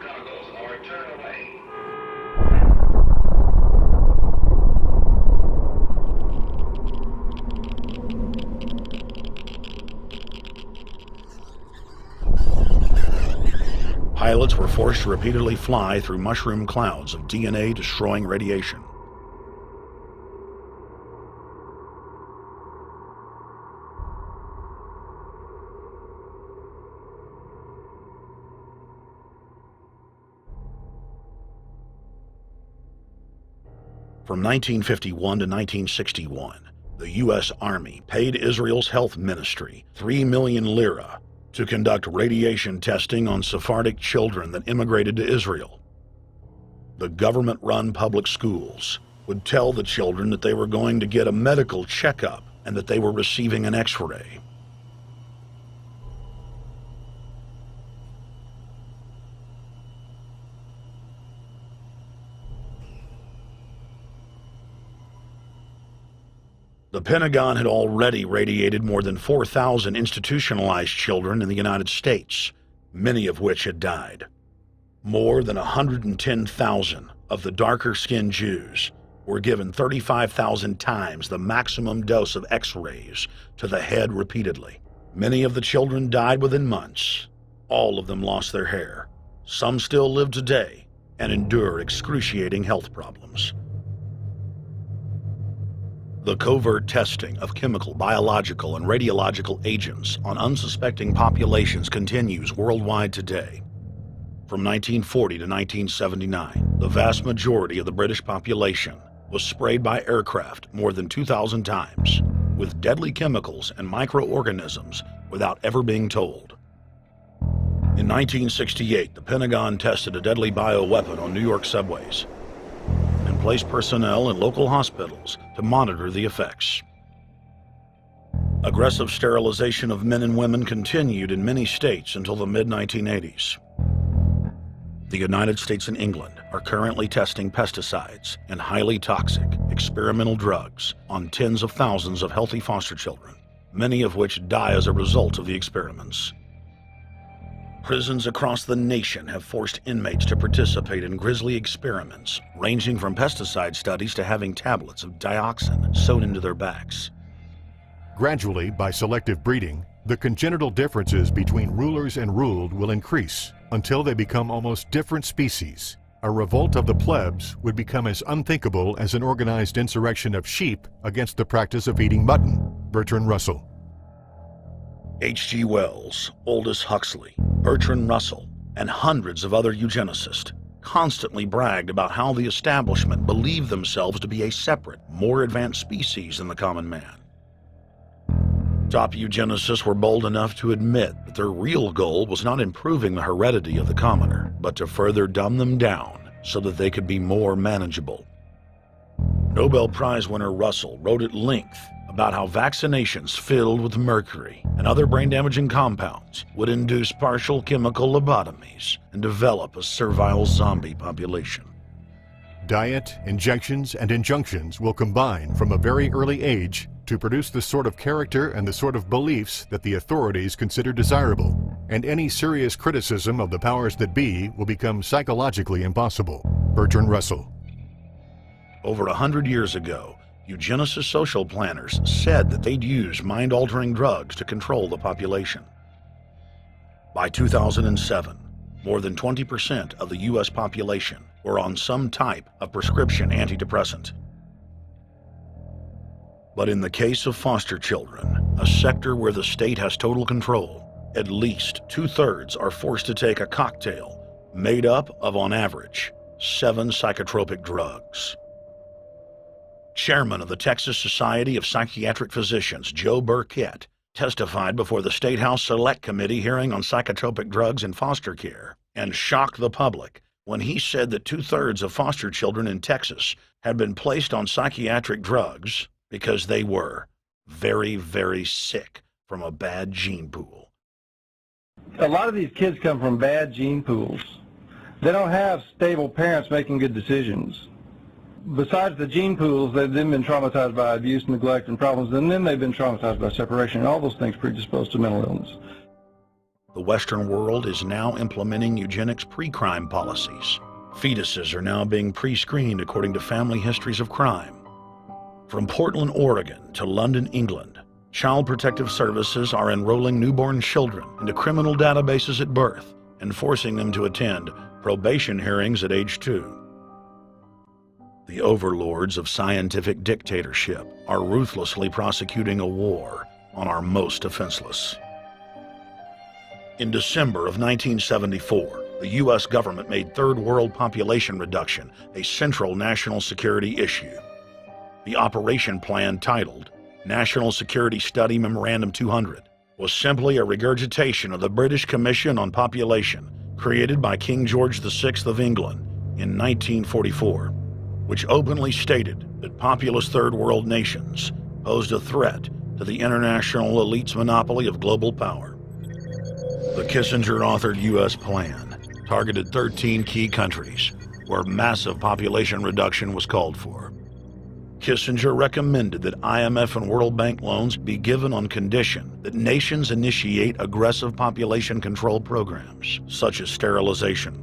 Pilots were forced to repeatedly fly through mushroom clouds of DNA-destroying radiation. From 1951 to 1961, the U.S. Army paid Israel's health ministry 3 million lira to conduct radiation testing on Sephardic children that immigrated to Israel. The government-run public schools would tell the children that they were going to get a medical checkup and that they were receiving an X-ray. The Pentagon had already radiated more than 4,000 institutionalized children in the United States, many of which had died. More than 110,000 of the darker-skinned Jews were given 35,000 times the maximum dose of X-rays to the head repeatedly. Many of the children died within months. All of them lost their hair. Some still live today and endure excruciating health problems. The covert testing of chemical, biological, and radiological agents on unsuspecting populations continues worldwide today. From 1940 to 1979, the vast majority of the British population was sprayed by aircraft more than 2,000 times with deadly chemicals and microorganisms without ever being told. In 1968, the Pentagon tested a deadly bioweapon on New York subways and placed personnel in local hospitals to monitor the effects. Aggressive sterilization of men and women continued in many states until the mid-1980s. The United States and England are currently testing pesticides and highly toxic experimental drugs on tens of thousands of healthy foster children, many of which die as a result of the experiments. Prisons across the nation have forced inmates to participate in grisly experiments, ranging from pesticide studies to having tablets of dioxin sewn into their backs.
Gradually, by selective breeding, the congenital differences between rulers and ruled will increase until they become almost different species. A revolt of the plebs would become as unthinkable as an organized insurrection of sheep against the practice of eating mutton. Bertrand Russell.
H.G. Wells, Aldous Huxley, Bertrand Russell, and hundreds of other eugenicists constantly bragged about how the establishment believed themselves to be a separate, more advanced species than the common man. Top eugenicists were bold enough to admit that their real goal was not improving the heredity of the commoner, but to further dumb them down so that they could be more manageable. Nobel Prize winner Russell wrote at length about how vaccinations filled with mercury and other brain-damaging compounds would induce partial chemical lobotomies and develop a servile zombie population.
Diet, injections, and injunctions will combine from a very early age to produce the sort of character and the sort of beliefs that the authorities consider desirable, and any serious criticism of the powers that be will become psychologically impossible. Bertrand Russell.
Over 100 years ago, eugenicist social planners said that they'd use mind-altering drugs to control the population. By 2007, more than 20% of the U.S. population were on some type of prescription antidepressant. But in the case of foster children, a sector where the state has total control, at least 2/3 are forced to take a cocktail made up of, on average, 7 psychotropic drugs. Chairman of the Texas Society of Psychiatric Physicians, Joe Burkett, testified before the State House Select Committee hearing on psychotropic drugs in foster care and shocked the public when he said that 2/3 of foster children in Texas had been placed on psychiatric drugs because they were very, very sick from a bad gene pool.
A lot of these kids come from bad gene pools. They don't have stable parents making good decisions. Besides the gene pools, they've then been traumatized by abuse, neglect, and problems, and then they've been traumatized by separation, and all those things predispose to mental illness.
The Western world is now implementing eugenics pre-crime policies. Fetuses are now being pre-screened according to family histories of crime. From Portland, Oregon to London, England, Child Protective Services are enrolling newborn children into criminal databases at birth and forcing them to attend probation hearings at age 2. The overlords of scientific dictatorship are ruthlessly prosecuting a war on our most defenseless. In December of 1974, the U.S. government made third world population reduction a central national security issue. The operation plan, titled National Security Study Memorandum 200, was simply a regurgitation of the British Commission on Population, created by King George VI of England in 1944, which openly stated that populous third world nations posed a threat to the international elite's monopoly of global power. The Kissinger-authored U.S. plan targeted 13 key countries where massive population reduction was called for. Kissinger recommended that IMF and World Bank loans be given on condition that nations initiate aggressive population control programs, such as sterilization.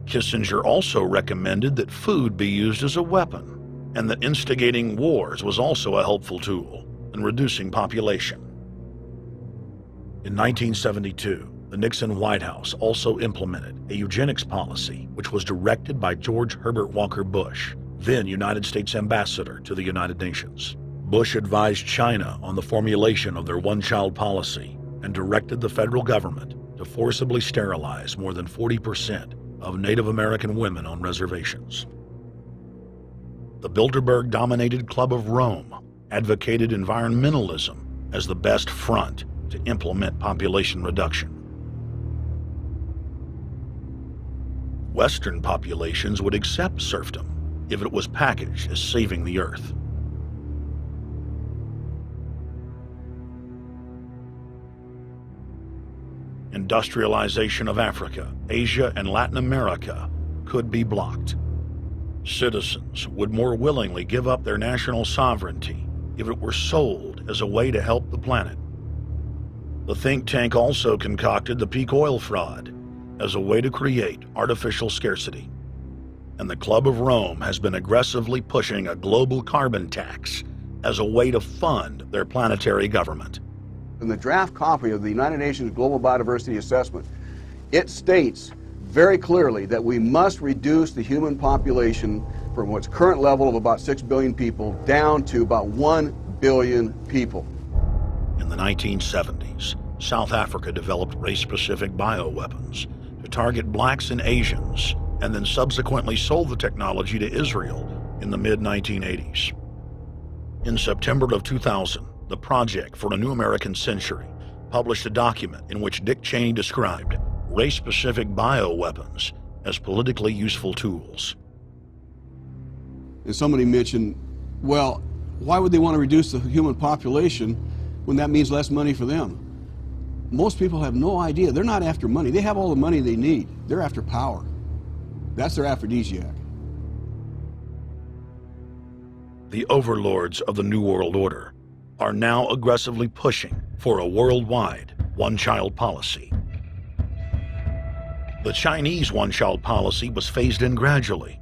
Kissinger also recommended that food be used as a weapon, and that instigating wars was also a helpful tool in reducing population. In 1972, the Nixon White House also implemented a eugenics policy, which was directed by George Herbert Walker Bush, then United States Ambassador to the United Nations. Bush advised China on the formulation of their one-child policy and directed the federal government to forcibly sterilize more than 40% of Native American women on reservations. The Bilderberg-dominated Club of Rome advocated environmentalism as the best front to implement population reduction. Western populations would accept serfdom if it was packaged as saving the earth. Industrialization of Africa, Asia, and Latin America could be blocked. Citizens would more willingly give up their national sovereignty if it were sold as a way to help the planet. The think tank also concocted the peak oil fraud as a way to create artificial scarcity. And the Club of Rome has been aggressively pushing a global carbon tax as a way to fund their planetary government.
In the draft copy of the United Nations Global Biodiversity Assessment, it states very clearly that we must reduce the human population from its current level of about 6 billion people down to about 1 billion people.
In the 1970s, South Africa developed race-specific bioweapons to target blacks and Asians, and then subsequently sold the technology to Israel in the mid-1980s. In September of 2000, the Project for a New American Century published a document in which Dick Cheney described race-specific bioweapons as politically useful tools.
And somebody mentioned, well, why would they want to reduce the human population when that means less money for them? Most people have no idea. They're not after money. They have all the money they need. They're after power. That's their aphrodisiac.
The overlords of the New World Order are now aggressively pushing for a worldwide one-child policy. The Chinese one-child policy was phased in gradually.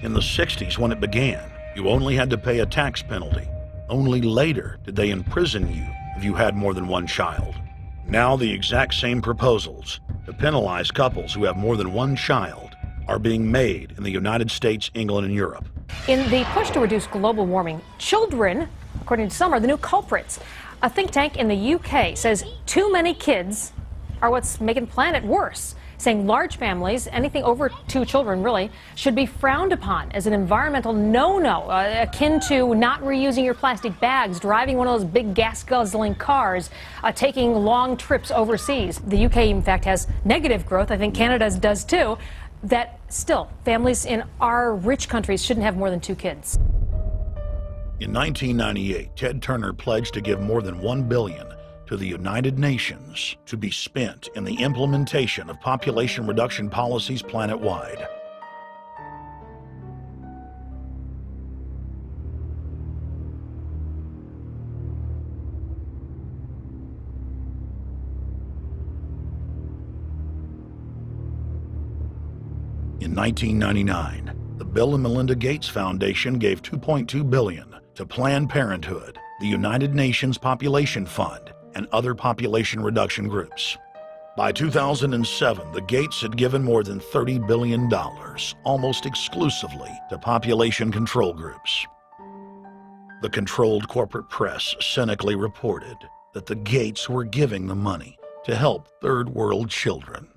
In the 60s, when it began, you only had to pay a tax penalty. Only later did they imprison you if you had more than one child. Now the exact same proposals to penalize couples who have more than one child are being made in the United States, England, and Europe.
In the push to reduce global warming, children, according to some, are the new culprits. A think tank in the UK says too many kids are what's making the planet worse, saying large families, anything over 2 children really, should be frowned upon as an environmental no-no, akin to not reusing your plastic bags, driving one of those big gas-guzzling cars, taking long trips overseas. The UK, in fact, has negative growth. I think Canada does too. That still, families in our rich countries shouldn't have more than 2 kids.
In 1998, Ted Turner pledged to give more than $1 billion to the United Nations to be spent in the implementation of population reduction policies planet-wide. In 1999, the Bill and Melinda Gates Foundation gave $2.2 billion to Planned Parenthood, the United Nations Population Fund, and other population reduction groups. By 2007, the Gates had given more than $30 billion, almost exclusively to population control groups. The controlled corporate press cynically reported that the Gates were giving the money to help third world children.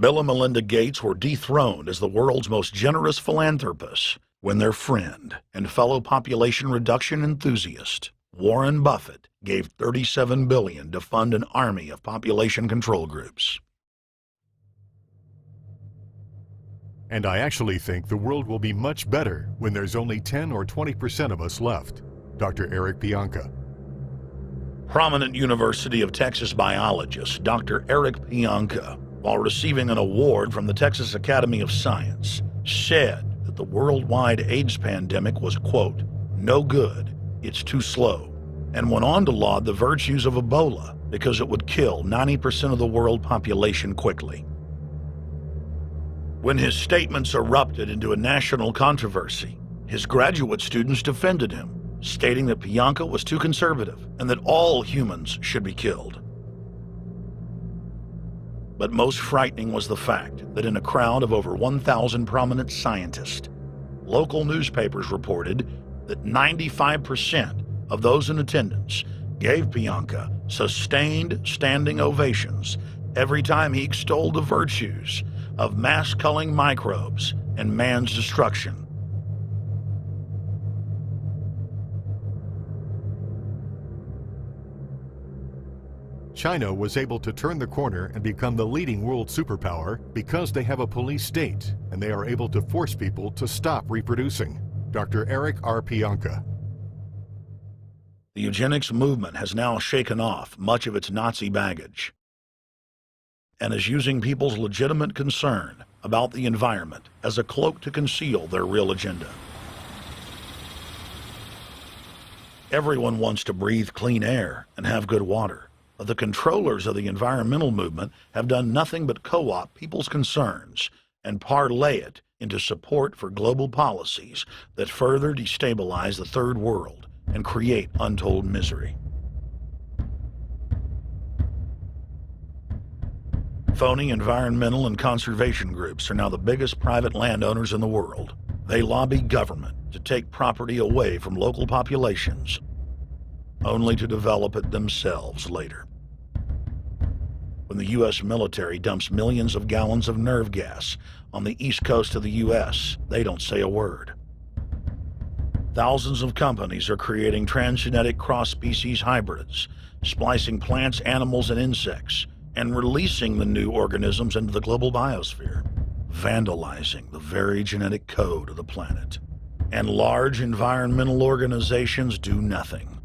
Bill and Melinda Gates were dethroned as the world's most generous philanthropists when their friend and fellow population reduction enthusiast Warren Buffett gave $37 billion to fund an army of population control groups.
And I actually think the world will be much better when there's only 10 or 20% of us left. Dr. Eric Pianka.
Prominent University of Texas biologist Dr. Eric Pianka, while receiving an award from the Texas Academy of Science, said that the worldwide AIDS pandemic was, quote, no good, it's too slow, and went on to laud the virtues of Ebola because it would kill 90% of the world population quickly. When his statements erupted into a national controversy, his graduate students defended him, stating that Pianka was too conservative and that all humans should be killed. But most frightening was the fact that in a crowd of over 1,000 prominent scientists, local newspapers reported that 95% of those in attendance gave Pianka sustained standing ovations every time he extolled the virtues of mass-culling microbes and man's destruction.
China was able to turn the corner and become the leading world superpower because they have a police state and they are able to force people to stop reproducing. Dr. Eric R. Pianka.
The eugenics movement has now shaken off much of its Nazi baggage and is using people's legitimate concern about the environment as a cloak to conceal their real agenda. Everyone wants to breathe clean air and have good water, but the controllers of the environmental movement have done nothing but co-opt people's concerns and parlay it into support for global policies that further destabilize the third world and create untold misery. Phony environmental and conservation groups are now the biggest private landowners in the world. They lobby government to take property away from local populations, only to develop it themselves later. When the U.S. military dumps millions of gallons of nerve gas on the east coast of the U.S., they don't say a word. Thousands of companies are creating transgenic cross-species hybrids, splicing plants, animals, and insects, and releasing the new organisms into the global biosphere, vandalizing the very genetic code of the planet. And large environmental organizations do nothing.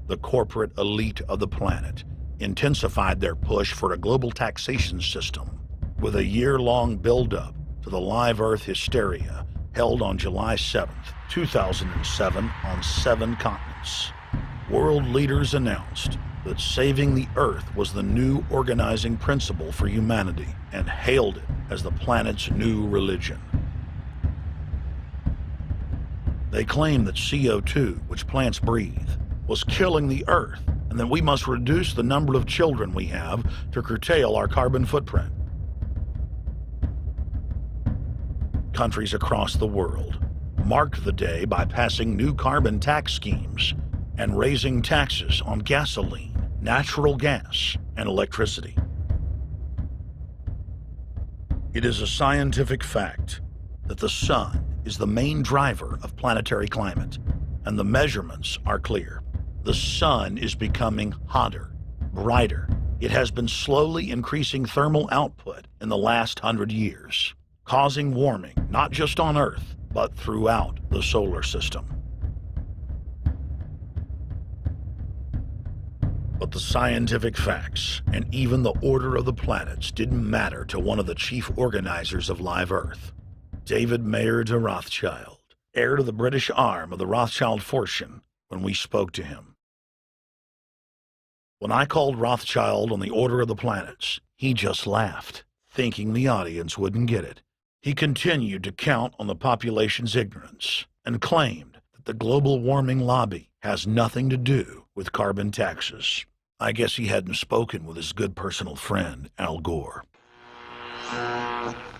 The corporate elite of the planet intensified their push for a global taxation system with a year-long buildup to the Live Earth hysteria held on July 7th, 2007 on 7 continents. World leaders announced that saving the Earth was the new organizing principle for humanity and hailed it as the planet's new religion. They claimed that CO2, which plants breathe, was killing the Earth, and that we must reduce the number of children we have to curtail our carbon footprint. Countries across the world marked the day by passing new carbon tax schemes and raising taxes on gasoline, natural gas, and electricity. It is a scientific fact that the sun is the main driver of planetary climate, and the measurements are clear. The sun is becoming hotter, brighter. It has been slowly increasing thermal output in the last 100 years, causing warming not just on Earth, but throughout the solar system. But the scientific facts and even the order of the planets didn't matter to one of the chief organizers of Live Earth, David Mayer de Rothschild, heir to the British arm of the Rothschild fortune, when we spoke to him. When I called Rothschild on the order of the planets, he just laughed, thinking the audience wouldn't get it. He continued to count on the population's ignorance and claimed that the global warming lobby has nothing to do with carbon taxes. I guess he hadn't spoken with his good personal friend, Al Gore.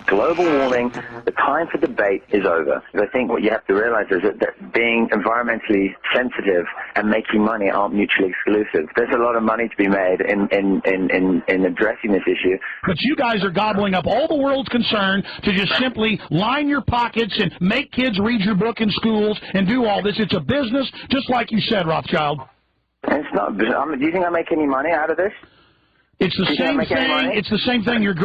Global warming, the time for debate is over. I think what you have to realize is that being environmentally sensitive and making money aren't mutually exclusive. There's a lot of money to be made in addressing this issue.
But you guys are gobbling up all the world's concern to just simply line your pockets and make kids read your book in schools and do all this. It's a business, just like you said, Rothschild.
It's not. Do you think I make any money out of this?
It's the same thing. It's the same thing your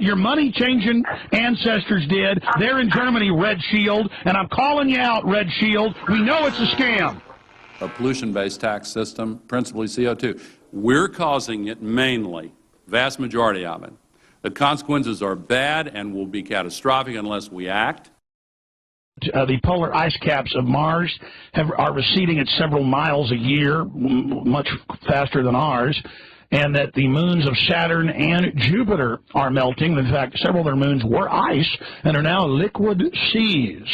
your money-changing ancestors did. They're in Germany, Red Shield, and I'm calling you out, Red Shield. We know it's a scam.
A pollution-based tax system, principally CO2. We're causing it mainly, vast majority of it. The consequences are bad and will be catastrophic unless we act.
The polar ice caps of Mars are receding at several miles a year, much faster than ours, and that the moons of Saturn and Jupiter are melting. In fact, several of their moons were ice and are now liquid seas.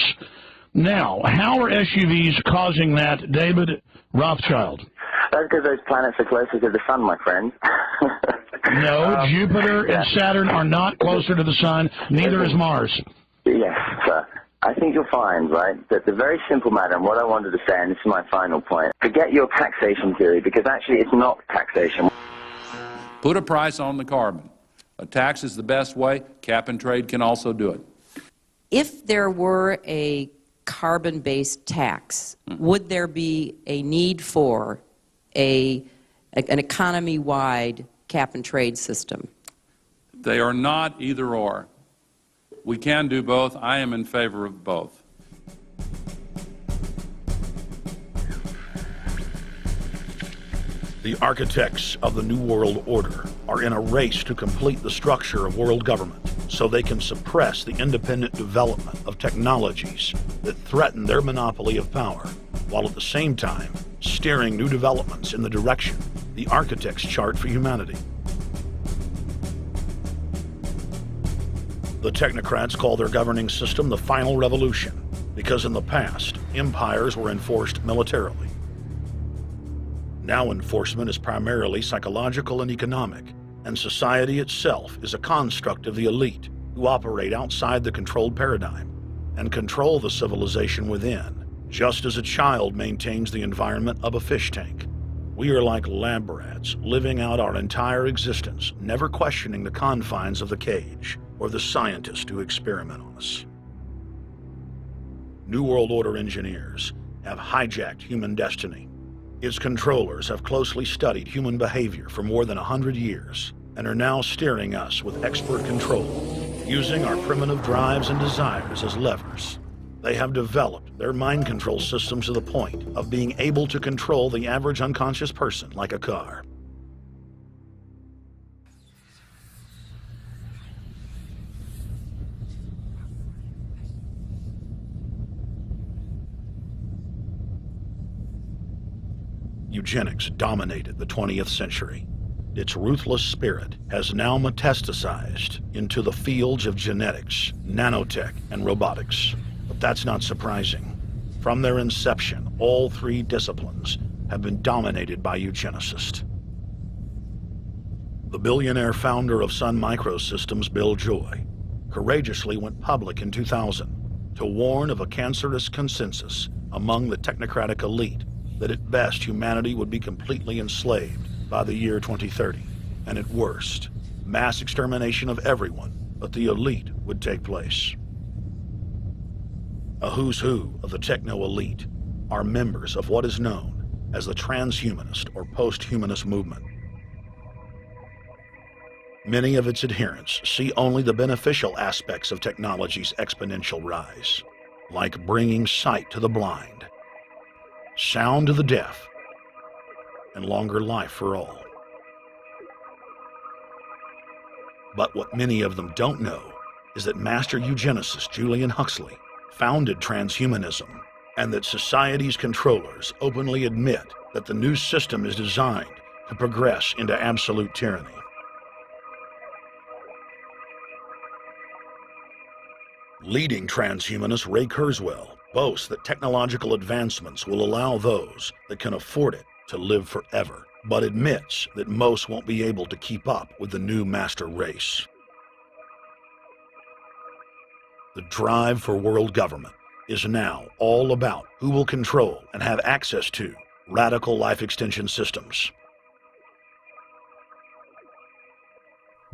Now, how are SUVs causing that, David Rothschild?
That's because those planets are closer to the sun, my friend.
No, Jupiter and Saturn are not closer to the sun. Neither is Mars.
Yes, sir. I think you'll find, right, that the very simple matter, and what I wanted to say, and this is my final point, forget your taxation theory, because actually it's not taxation.
Put a price on the carbon. A tax is the best way. Cap and trade can also do it.
If there were a carbon-based tax, would there be a need for an economy-wide cap and trade system?
They are not either or. We can do both. I am in favor of both.
The architects of the New World Order are in a race to complete the structure of world government so they can suppress the independent development of technologies that threaten their monopoly of power, while at the same time steering new developments in the direction the architects chart for humanity. The technocrats call their governing system the final revolution because in the past, empires were enforced militarily. Now enforcement is primarily psychological and economic, and society itself is a construct of the elite who operate outside the controlled paradigm and control the civilization within, just as a child maintains the environment of a fish tank. We are like lab rats living out our entire existence, never questioning the confines of the cage or the scientists who experiment on us. New World Order engineers have hijacked human destiny. Its controllers have closely studied human behavior for more than 100 years and are now steering us with expert control, using our primitive drives and desires as levers. They have developed their mind control systems to the point of being able to control the average unconscious person like a car. Eugenics dominated the 20th century. Its ruthless spirit has now metastasized into the fields of genetics, nanotech, and robotics. But that's not surprising. From their inception, all three disciplines have been dominated by eugenicists. The billionaire founder of Sun Microsystems, Bill Joy, courageously went public in 2000 to warn of a cancerous consensus among the technocratic elite that at best humanity would be completely enslaved by the year 2030, and at worst, mass extermination of everyone but the elite would take place. A who's who of the techno-elite are members of what is known as the transhumanist or post-humanist movement. Many of its adherents see only the beneficial aspects of technology's exponential rise, like bringing sight to the blind, sound to the deaf, and longer life for all. But what many of them don't know is that master eugenicist Julian Huxley founded transhumanism, and that society's controllers openly admit that the new system is designed to progress into absolute tyranny. Leading transhumanist Ray Kurzweil boasts that technological advancements will allow those that can afford it to live forever, but admits that most won't be able to keep up with the new master race. The drive for world government is now all about who will control and have access to radical life extension systems.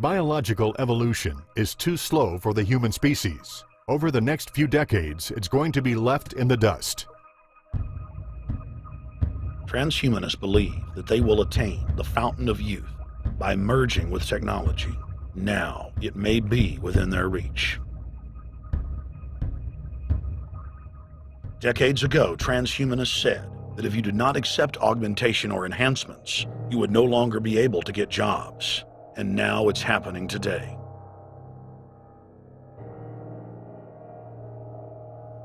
Biological evolution is too slow for the human species. Over the next few decades, it's going to be left in the dust.
Transhumanists believe that they will attain the fountain of youth by merging with technology. Now, it may be within their reach. Decades ago, transhumanists said that if you did not accept augmentation or enhancements, you would no longer be able to get jobs. And now it's happening today.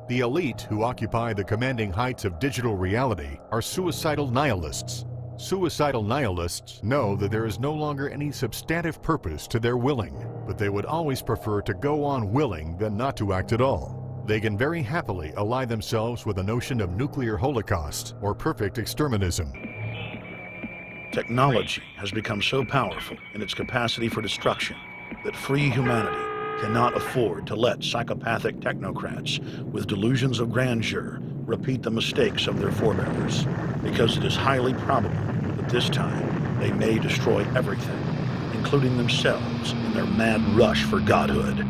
The elite who occupy the commanding heights of digital reality are suicidal nihilists. Suicidal nihilists know that there is no longer any substantive purpose to their willing, but they would always prefer to go on willing than not to act at all. They can very happily ally themselves with the notion of nuclear holocaust or perfect exterminism.
Technology has become so powerful in its capacity for destruction that free humanity cannot afford to let psychopathic technocrats with delusions of grandeur repeat the mistakes of their forebears, because it is highly probable that this time they may destroy everything, including themselves in their mad rush for godhood.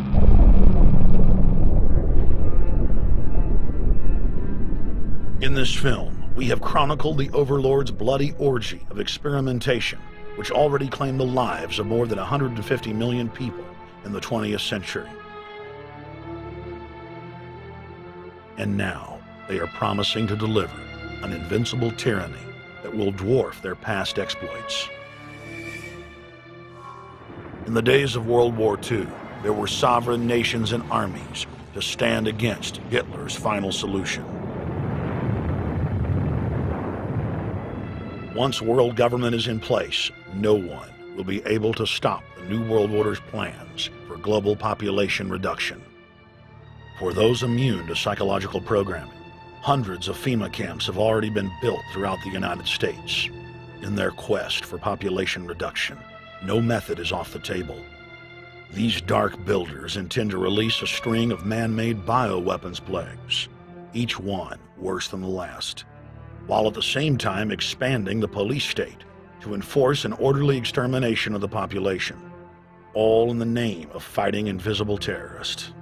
In this film, we have chronicled the Overlord's bloody orgy of experimentation, which already claimed the lives of more than 150 million people in the 20th century. And now, they are promising to deliver an invincible tyranny that will dwarf their past exploits. In the days of World War II, there were sovereign nations and armies to stand against Hitler's final solution. Once world government is in place, no one will be able to stop the New World Order's plans for global population reduction. For those immune to psychological programming, hundreds of FEMA camps have already been built throughout the United States. In their quest for population reduction, no method is off the table. These dark builders intend to release a string of man-made bioweapons plagues, each one worse than the last, while at the same time expanding the police state to enforce an orderly extermination of the population, all in the name of fighting invisible terrorists.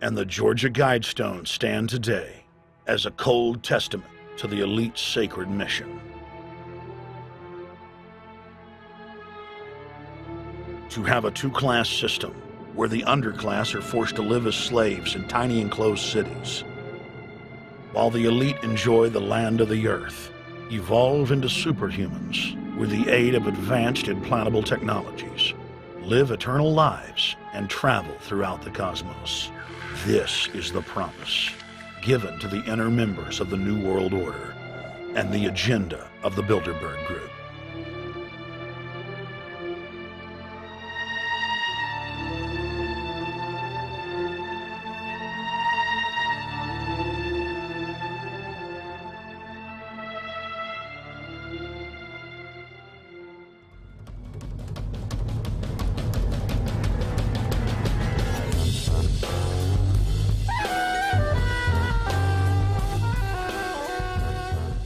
And the Georgia Guidestones stand today as a cold testament to the elite's sacred mission. To have a two-class system where the underclass are forced to live as slaves in tiny enclosed cities, while the elite enjoy the land of the earth, evolve into superhumans with the aid of advanced implantable technologies, live eternal lives, and travel throughout the cosmos. This is the promise given to the inner members of the New World Order and the agenda of the Bilderberg Group.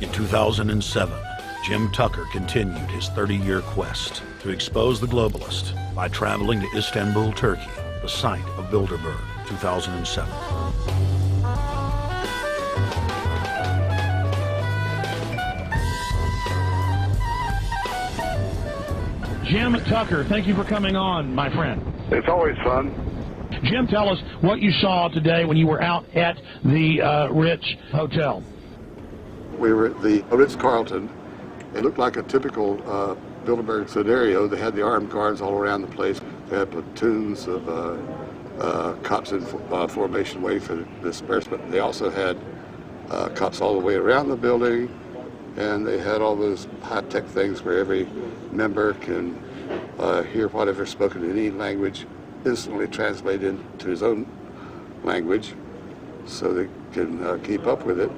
In 2007, Jim Tucker continued his 30-year quest to expose the globalist by traveling to Istanbul, Turkey, the site of Bilderberg, 2007.
Jim Tucker, thank you for coming on, my friend.
It's always fun.
Jim, tell us what you saw today when you were out at the Ritz Hotel.
We were at the Ritz-Carlton. It looked like a typical Bilderberg scenario. They had the armed guards all around the place. They had platoons of cops in formation waiting for the disbursement. They also had cops all the way around the building, and they had all those high-tech things where every member can hear whatever's spoken in any language instantly translated into his own language so they can keep up with it.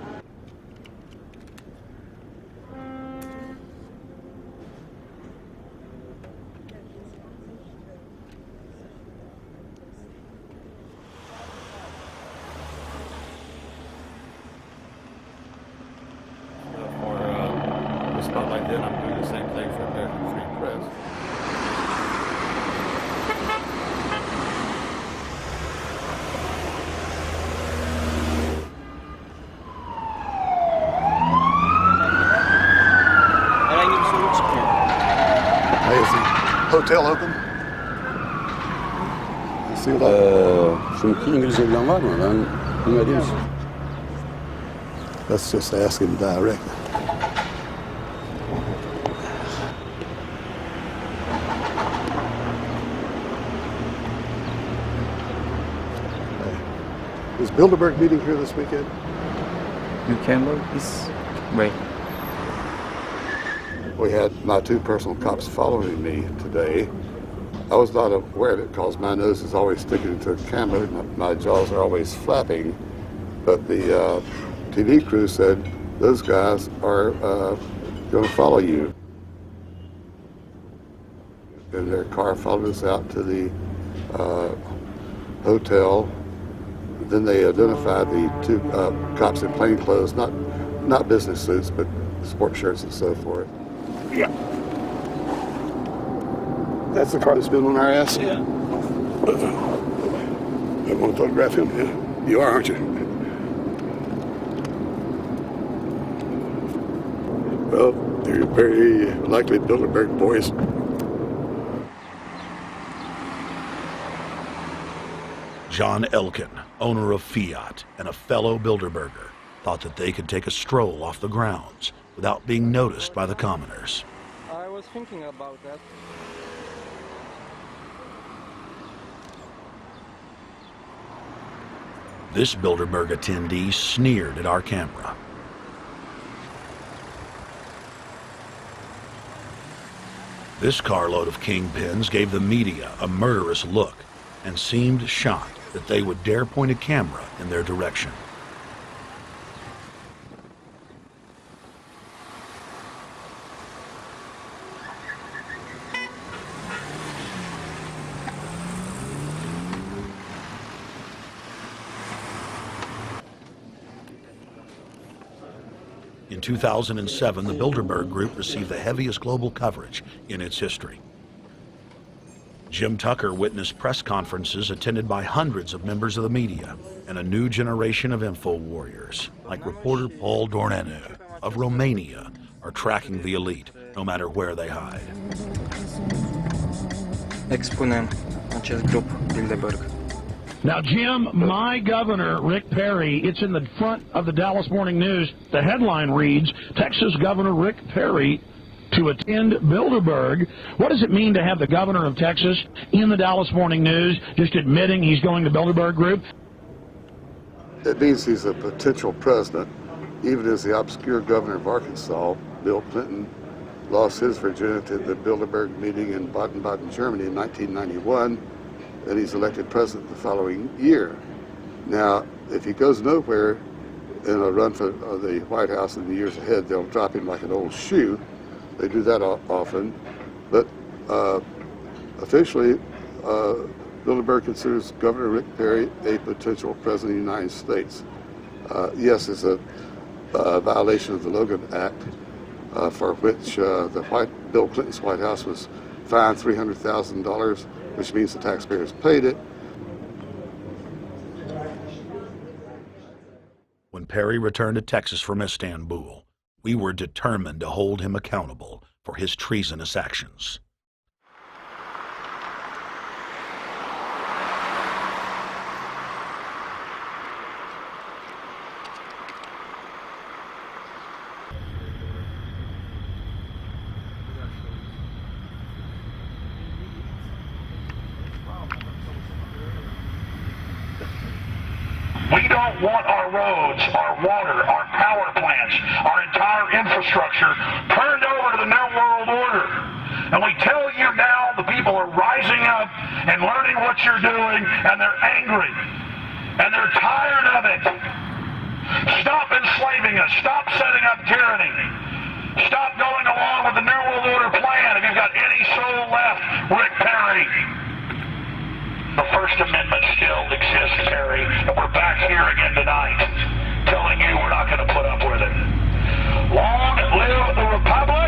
hotel open?
Çünkü İngilizce bilen var mı? Ben bilmediğim için.
Let's just ask him direct. Is Bilderberg meeting here this weekend?
You can look this way.
We had my two personal cops following me today. I was not aware of it because my nose is always sticking to the camera. My jaws are always flapping. But the TV crew said those guys are going to follow you. And their car followed us out to the hotel. Then they identified the two cops in plain clothes, not business suits, but sport shirts and so forth. Yeah. That's the car that's been on our ass? Yeah. I want to photograph him? Yeah. You are, aren't you? Well, they're very likely Bilderberg boys.
John Elkin, owner of Fiat and a fellow Bilderberger, thought that they could take a stroll off the grounds without being noticed by the commoners.
I was thinking about that.
This Bilderberg attendee sneered at our camera. This carload of kingpins gave the media a murderous look and seemed shocked that they would dare point a camera in their direction. In 2007, the Bilderberg Group received the heaviest global coverage in its history. Jim Tucker witnessed press conferences attended by hundreds of members of the media and a new generation of info warriors, like reporter Paul Dornanu of Romania, are tracking the elite no matter where they hide.
Expunem acest grup Bilderberg.
Now, Jim, my governor, Rick Perry, it's in the front of the Dallas Morning News. The headline reads, Texas Governor Rick Perry to attend Bilderberg. What does it mean to have the governor of Texas in the Dallas Morning News just admitting he's going to Bilderberg Group?
It means he's a potential president, even as the obscure governor of Arkansas, Bill Clinton, lost his virginity at the Bilderberg meeting in Baden-Baden, Germany in 1991, and he's elected president the following year. Now, if he goes nowhere in a run for the White House in the years ahead, they'll drop him like an old shoe. They do that often, but officially, Bilderberg considers Governor Rick Perry a potential president of the United States. Yes, it's a violation of the Logan Act, for which Bill Clinton's White House was fined $300,000, which means the taxpayers paid it.
When Perry returned to Texas from Istanbul, we were determined to hold him accountable for his treasonous actions.
We don't want our roads, our water, our power plants, our entire infrastructure turned over to the New World Order. And we tell you now the people are rising up and learning what you're doing, and they're angry. And they're tired of it. Stop enslaving us. Stop setting up tyranny. Stop going along with the New World Order plan. If you've got any soul left, Rick Perry. The First Amendment still exists, Perry, and we're back here again tonight telling you we're not going to put up with it. Long live the Republic!